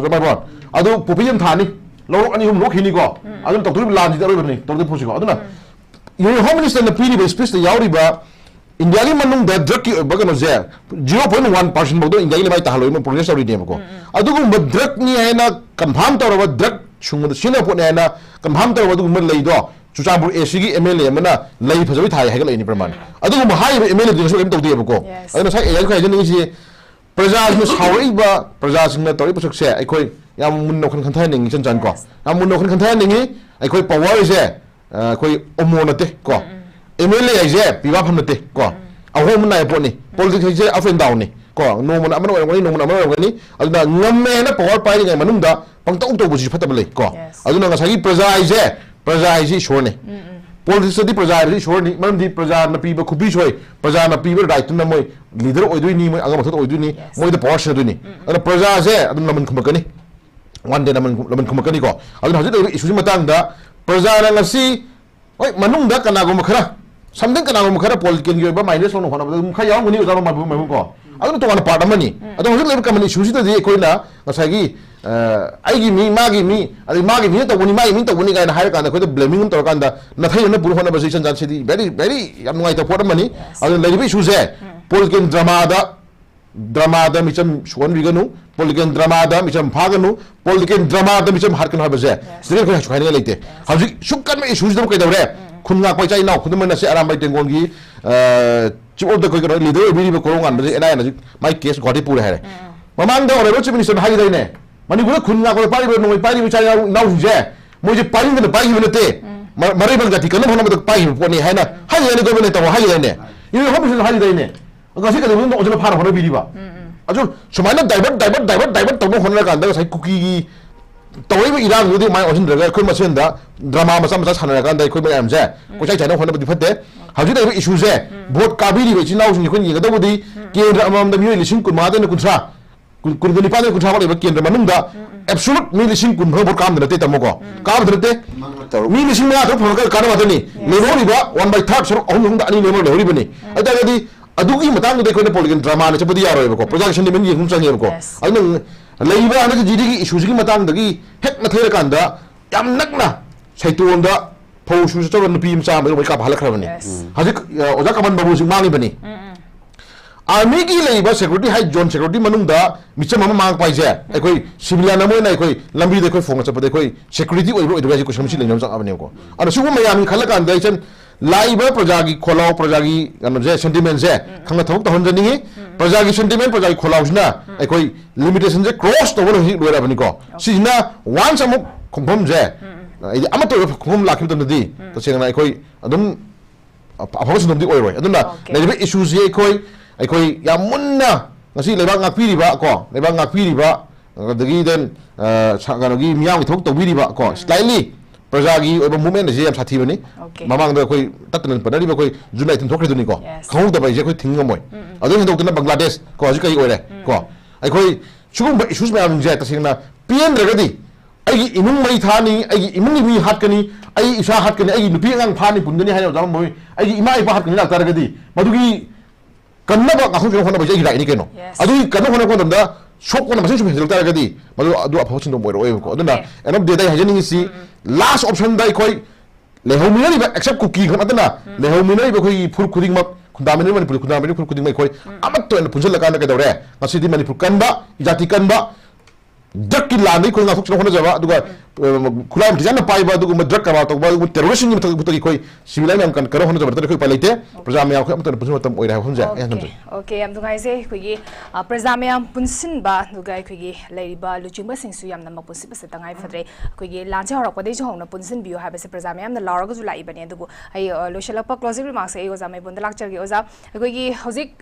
जमाबा अदो पोपियम थानी लौ अनि हम लोखिनी को अदो तौतुरि लान जि दरोबनी तौतुरि फोसि को अदुना Your Home Minister in the PDB speech the Yauriba India Manung the drug Baganozer 0.1% Modo in the Ilmai progress of Demaco. Adugum but drug Niana Kamhamta over drug Chung the Shina Ponana Kamhamta over the Mulaido Chusabu Eshigi MLA Mana Lay Pacific Hegel in Perman. Adugum high MLA to Demaco. I don't say Prejas Hauiba Prejas in the Toripo success. I call Yamuno containing Chanko. Amuno containing it. I call power is there. कोई ओमोनते को एमएलए जे पिवा फमते को अहोम नाय पोनी पॉलिटिक्स जे अप एंड डाउन नि को नोमन अमन ओरगनि नोमन अमन ओरगनि अदुना ngmme na power pai ni manungda pangtau to buji fatab lei ko aduna ngasagi praja ji shorne politics di praja ji shorni manam di praja na pi ba khubi choi praja na pi ba right na moi leader oidui ni moi aga mathot oidui ni moi the power shadui ni aduna praja je aduna man khumakani one day na man khumakani ko aduna hajit issue matang da Praja nasi, oi manung dah kena gom khara, something kena gom khara political yo ba minus lono khana, mukha yang muni utara mabu ko. Adu to wana part mani. Adu hujur level kamani susi to di koi na, ngasagi, aigi mi, magi mi, adi magi mi to wuni magi mi to wuni kaya na hire kanda, koi to blaming to kanda, na thayi na puru khana position jan sidi, very yang ngai to part mani. Adu lagi susi, political drama da micam suan biganu, political drama da micam phaganu, political drama da micam harkan habaje. Sedikit kau cakap ni lagi. Habis sukan me isu itu kau dah berapa? Kunga kau cai nau, kunga mana si aram bayi tenggongi, cuma ada kau kau leader biri berkorongan, berarti enai nasi, mai case kau di pura hari. Mamang dah orang macam ni sebenarnya hari ini. Mani gula kunga kau pari bernoi pari bicara nau je, mau je pari mana pari mana te, mari berganti kerana mana betul pari pun ni hari na, hari ini kau mana tahu hari ini. Ini apa sih hari ini? Agak sih kalau orang orang parah orang biri ba. Ajo, semuanya divert tahu orang kan, dah saya cookie, tahu ini Iran itu mai orang jaga, kau macam dah drama macam sana kan, dah kau macam je, kau cai orang orang berdua deh. Habis itu isu je, vote kabiri macam nak usung kau ni, kata budi, kian ramam dah milih lising kun mada ni kunsa, kun ni pada kunsa kalau kian ramam dah, absolute milih lising kun vote kam dah tetamu ko, kam dah teh, milih lising mada tu pun kalau mada ni, level ni ba 1/3 so orang dah ni level level ni, ada jadi adugi matang ni dekoi na political drama ni cepat dia roy ko project sendiri ni yang kumsang ko anu leiba anu ke jadi isu segi matang dagi hek na thera kanda yam nakna saitu onda phau su so na pim cha mai ka bhala khrabani hajik oja kaman babu sing mangi bani army ki leiba security high zone security manung da micham ma mang pai je ekoi civilian na moi na ekoi lambi de koi phong cha pade koi security oi ro education ko samsi lenyam cha abane ko anu su ma yam khala kan da chen Laiba projagi kholau projagi anu je sentiment je khanga thok tahon jani projagi sentiment projagi kholau jna ekoi limitation je cross to bolo hi loira bani ko sina once amuk khomphom je amato khom lakhim tam di to sengna ekoi adum aphaus dum di oi roi aduna leiba issues je ekoi yamunna ngasi leiba ngakpiri ba ko leiba ngakpiri ba dagi den sanganogi miyang thok to biri ba ko slightly Prajagi or movement is jam sathi bani mamang da koi tatnan panari ba koi July tin thokre duni ko khau da bai je koi thinga moi adu hin dokna Bangladesh ko aji kai ore ko ai koi chugum ba issues ma am je ta singna pm regadi ai imung mai thani ai imung mi hat kani ai isa hat kani ai nupi ngang phani pundani hayo jam moi ai ima ipa hat kani la taragadi madugi kanna ba khau khona ba je rai ni keno adu kanna khona ko da shop ko na masin shub taragadi madu adu aphosin do moi ro ko aduna end of the day hajani si last option dai koi lehomina ni except cookie kan atana lehomina ni koi fur khuding mak khundamini manipur khundamini fur khuding mai koi amat to en punjal laka na ka dore ngasi di manipur kanba jati kanba dakki lani koi ngafuk chona jaba duga khulam dijana paiba duga madrak ka to ba terrorism ni mutak butai koi civilian am kan karo hono jaba koi palaite prajamya koi amat punjal tam oira hunja okay am dugai se koi prajamya punsin ba dugai koi leiba luchingba singsu yam nam punsi ba setangai fadre koi lancha horak pade jo hona punsin biu ha ba se prajamya am na laura ga ju lai bani dugu ai loishalapa closing remarks ai oza mai bondalak chargi oza koi hojik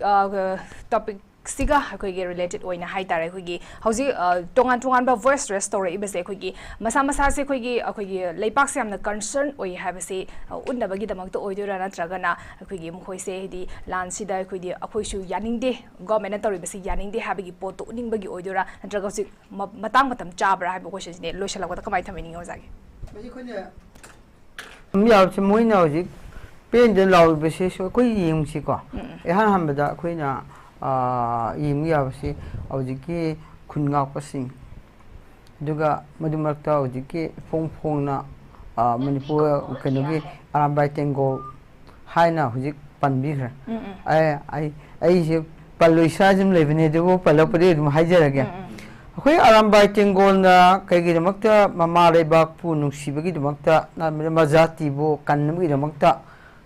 topic siga akoigi related oina haitare akoigi hauji tongan tongan ba voice restore ibase akoigi masa masa se akoigi leipak se amna concern oi habase unna bagi damak to oidura na tragana akoigi mkhoi se di lan sida akoigi akhoisu yaningde government na toribase yaningde habagi poto uning bagi oidura natraga si matang matam chabra habi question ne loishala ko kamai thamini ngozage bagi khonya amya se moina hauji pen den law base so koi yim si ko han han bada khoina yim ya base hauji ki khunga pasing duga madumakta hauji ki phong na Manipur kenogi arambai tengo haina hauji panbi khra ai je paloisa jim lebine devo palapade dum haijarage akhoi arambai tengo na kaigi damakta mama lebak pu nungsibagi damakta na majati bo kannami damakta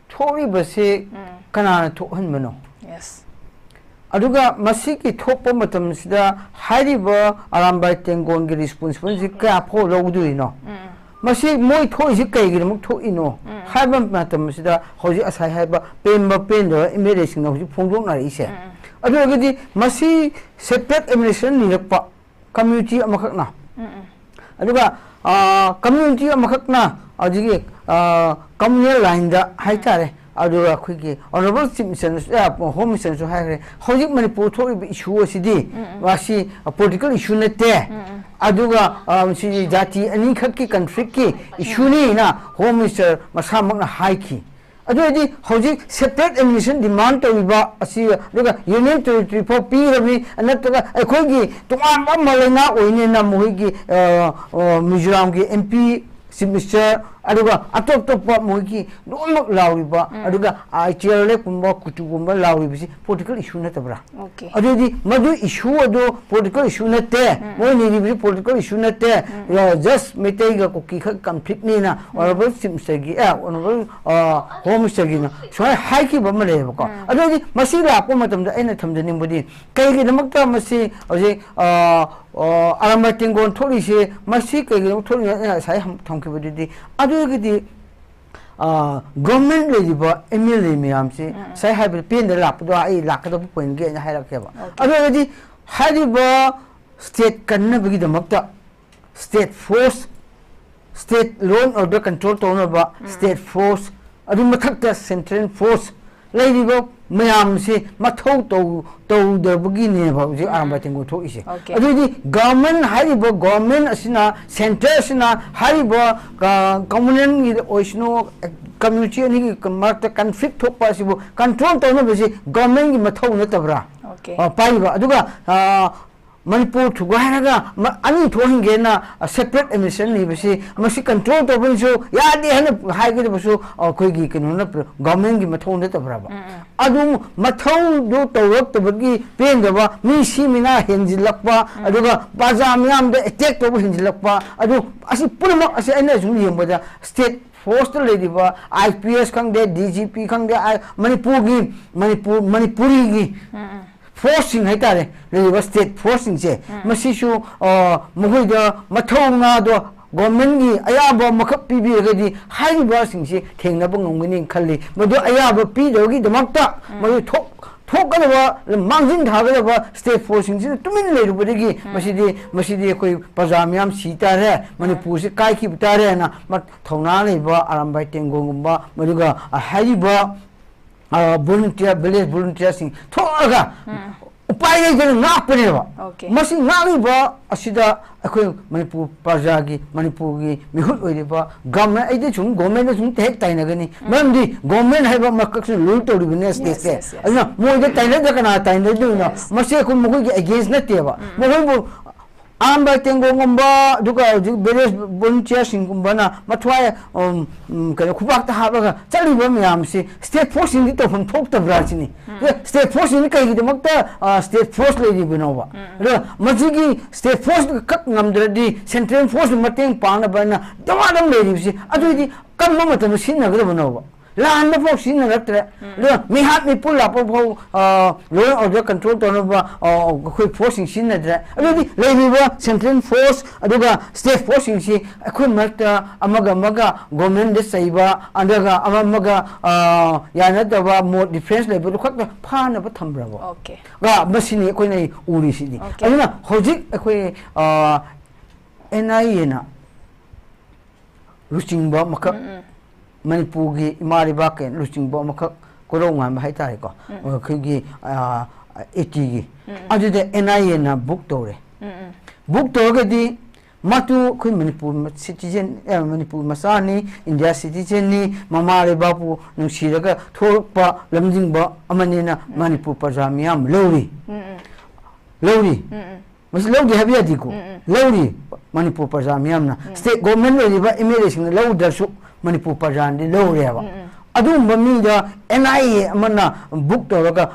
thori base kana thohan mano yes aduga masiki thopa matam sida hariba arambai tengo ngi responsibility ka pho logduino masi moi thoi ji kai gi muk thoi no haiba matam sida hoji asai haiba pemba pendo emerging no hoji phongdong na ise aduga di masi separate emission ni rakpa community amakak na aduga community amakak na ajigi communal line da haitare aduga khigi honorable chief minister home minister so haire hoji Manipur thori issue asidi wasi political issue nete aduga si jati ani khakki conflict ki issue ni na home minister masamak na haiki adugi hoji separate ammunition demand to ba asi aduga union territory for pirabi anataga khogi tuman malena oine na mohigi Mizoram gi MP chief minister aduga atop moigi nomak lauriba aduga ITL kumba kutugumba lauribisi political issue na tabra okay adugi madu issue ado political issue na te moi ni political issue na te just MEITEI ga koki conflict ni na honorable chief minister gi honorable home minister gi na so haiki ba male ba ko adugi masi la ko matam da aina thamda nimbudi kai gi namakta masi aje arambai tengon thori se masi kai gi thori sai thamki budi adugi government lejiba MLA miyam se sai habi pen da lap do ai lakada bu point ge na hairake ba adugi hariba state kanna bagi damakta state force state law and order control to ba state force adu mathakta central force lejiba mayam se mathau to the bagi ne ba ji arambai tengo tho ise adugi government hariba government asina center asina hariba communal oisno community ni marta conflict thok pa sibo control to no bisi government gi mathau na tabra okay pai ba aduga Manipur thugairaga ani thohinge na separate emission ni bisi masi control to bin so ya de hana haige de so koi gi kinu na government gi mathau na tabra ba adu mathau do tawak to bagi pen da ba mi si mina henjilakpa aduga bazam yam de attack to henjilakpa adu asi purma asi ena jum yem ba state force to lady ba IPS khang de DGP khang de manipuri gi forcing haitare le state forcing je masishu mohoi da mathonga do government gi ayaba makap pi bi gadi hai ba sing se thengna ba ngongni khalli madu ayaba pi dogi damakta madu thok ga ba mangjin thaga ba state forcing se tumin le ru gi masidi koi pajamyam sita re Manipur se kai ki butare na mat thona le ba arambai tengong ba madu ga hai ba volunteer village volunteer sing thoga upai nei jeng nak pare ba masi ngali ba asida akoi Manipur praja gi Manipur gi mihut oi ba government ai de chung government chung tek tai na gani mamdi government hai ba makak se lul to ri business te ana mo de tai na da kana tai na du na masi ko mo gi against na te ba mo bo arambai tengo ngomba duka village volunteer singumba na mathwai kana khubak ta habaga chaliba myam si state force ni to phon thok ta bra chini state force ni kai gi damakta state force le di binoba ro majigi state force kak ngamdradi central force mateng pangna bana damadam le di si adu di kamma matam sin na ga binoba lan na fo sin na tre le mi hat mi pull up fo law order control to no khoi forcing sin na tre adi le mi ba central force aduga state forcing si khoi marta amaga government de saiba andaga amaga ya na da ba more defense level khak pha na ba thambra ba okay ga masini khoi nei uri si ni aduna hojik khoi NIA na luchingba makak Manipur gi imari ba ken luchingba makak korong ma hai tai ko khigi 80 gi adu de NIA na book to re book to ga di matu khoi Manipur citizen Manipur masani India citizen ni mamare bapu nungsiraga thorpa lamjingba amani na Manipur pajamiam lori mas lodi habia diko lodi Manipur pajamiam na state government lodi ba immigration lodi su Manipur pajan di lodi ba adum bami da NIA amana book to raga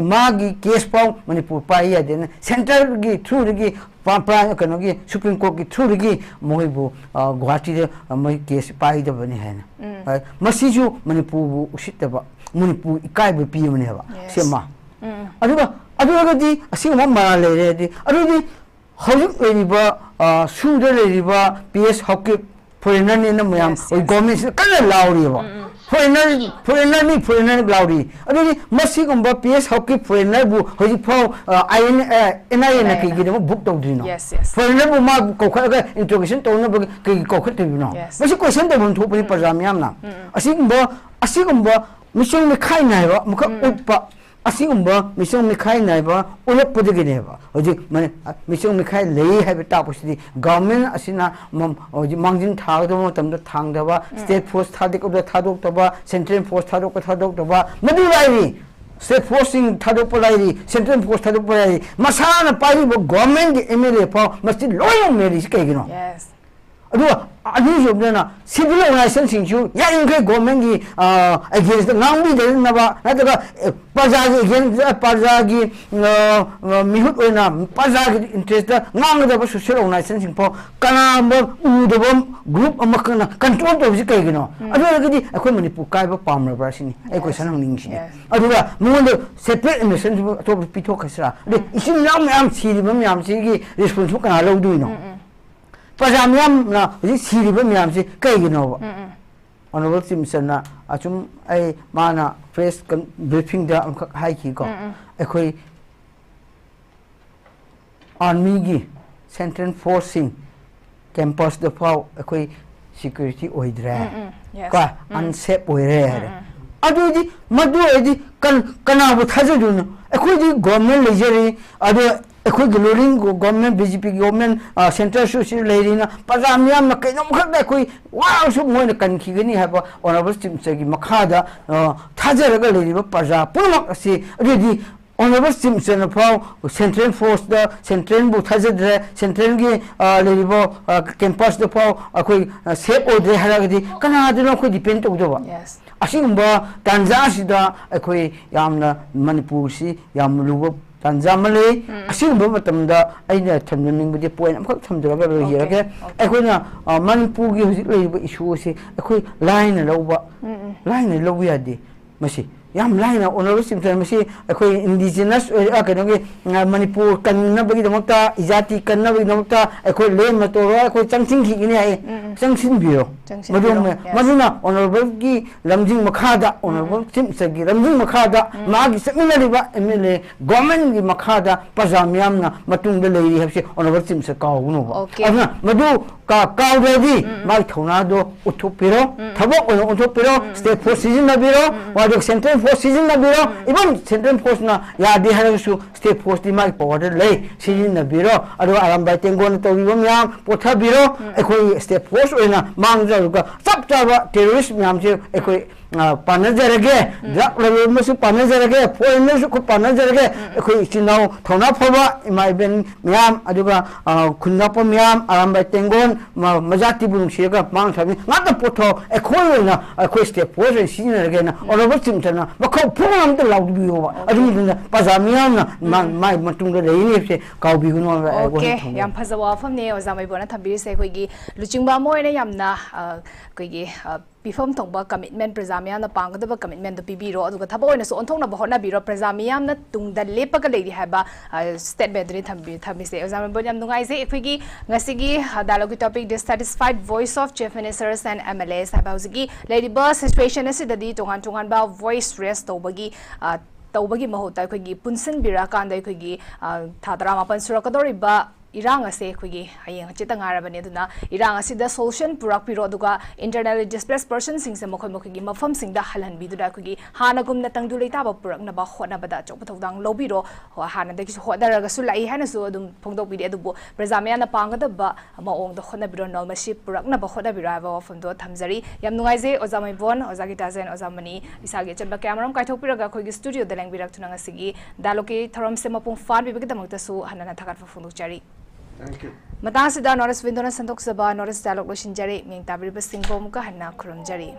magi case pau Manipur pa ya de center gi through gi pra kano gi supreme court gi through gi moibu guwahati de mai case pai da bani hai masi ju Manipur bu usitta ba Manipur ikai ba pi mane ba sema aduga di asing ma le re di adudi hojik le ba su de le ba PS hockey foreigner ni na mayam government kana lauri ba foreigner lauri adudi masi gomba PS hockey foreigner bu hojik phau NIA na ki gi book to di no foreigner bu ma ko kha ga interrogation to na ki ko kha ti no masi question to bun thu pa pajamiam na asing ba mission me khai nai ba mukha uppa asingumba mission mikhai naiba ulap pudigine ba oji mane mission mikhai lei ha beta posidi government asina oji mangjin thag do tam da thang da ba state force thadik da thadok da ba central force thadok da ba madi lai state forcing thadok lai central force thadok lai masana pai bo government ge MLA pa masti loyal meri kai gino yes adu jobna civil organization singju ya ingre government gi against the ngambi de na ba na daga paja gi against paja gi mihut oina paja gi interest da ngang da social organization sing po kana mo u de bom group amakna control to ji kai gino adu gi akhoi Manipur kai ba pamra bra sini ai question hang ning sini adu ga mo separate emission to pito khasra de isin lam am siri bam yam si gi responsible kana lo du no pajamiam na ji siri ba miam si kai gi no ba honorable Simpson na achum ai mana press briefing da am hai ki ko ekhoi army gi central forcing campus the pau ekhoi security oidra ka unsafe oire adu ji madu ji kana bu thaju no ekhoi ji government lejeri adu ekhoi gloring government BJP government central social leirina pajamiam na kaino khak da ekhoi wa su moina kan khigani haba honorable Simpson gi makhada thajaraga leiriba paja pumak asi redi honorable Simpson pau central force da central bu thajadre central gi leiriba campus da pau ekhoi safe odre haragadi kana adino khoi depend to do ba yes asingba tanza sida ekhoi yamna Manipur si yam luba tanzamale asingba matamda aina thamning budi point amkhak thamdra ga hirage ekhona Manipur gi hujik leiba issue se ekhoi line low yadi masi yam line honorable Simpson masi ekhoi indigenous kano gi Manipur kan na bagi damakta izati kan na bagi damakta ekhoi le matoro ekhoi changsin khi ni ai changsin biro maduna honorable gi lamjing makhada honorable Simpson gi lamjing makhada magi sakmina riba MLA government gi makhada pajamiam na matung de leiri habse honorable Simpson kaw no ana madu ka kaw de mai thona do uthupiro thabok ono uthupiro state force season na biro wajok central force season na biro even central force na ya de harasu state force di mai power le season na biro adu aram bai tengon to bim yam potha biro ekhoi state force oina mangja ga sab chaba terrorist myam je ekhoi panazarage drug level masu panazarage foreigner su ko panazarage ekhoi chinau thona phoba MAIBAM myam aduga khunnapo myam aram bai tengon majati bung siga mang thabi ngata potho ekhoi na ekhoi state force season rage na honorable Simpson na bakho phum to laud bi ho adu na pajamiam na mai matung de reini se kaw bi no okay yam phazawa pham ne oza MEIBON na thabiri se khoi gi luchingba moi ne yamna koi gi pifam thongba commitment prajamya na pangada ba commitment to pibiro aduga thabo ina so onthong na bahona biro prajamya na tungda lepaga leidi haba state bedri thambi se example bon yam nungai se ekhigi ngasigi dialogue topic dissatisfied voice of chief ministers and MLA'S habaugi lady bus situation asidadi tongan ba voice raise tobagi tawbagi mahota khigi punsin bira kanda khigi thadra mapan surakadori ba irang ase khigi hayeng chita ngarabani duna irang asida solution purak piro duga internally displaced persons sing se mokhoi mokhigi mafam sing da halan biduda khigi hana gumna tangdu leita ba purak na ba khona bada chok thodang lobiro hana de ki hodaraga su lai hana su adum phongdok bidi adubu prajamya na pangada ba maong da khona biro normal ship purak na ba khoda biro ba fondo thamjari yam nungai je ozamai bon ozagi tazen ozamani isagi chamba camera kai thok piraga khoi studio da lang birak thunanga sigi daloki thorom se mapung fan bi bigi damang ta su hanana thakat phondok chari. Thank you. Matasida Norris Windona Sandok Saba Norris Dialogue Loshin Jari Ming Tabri Basing Bom Kahana Kurum Jari.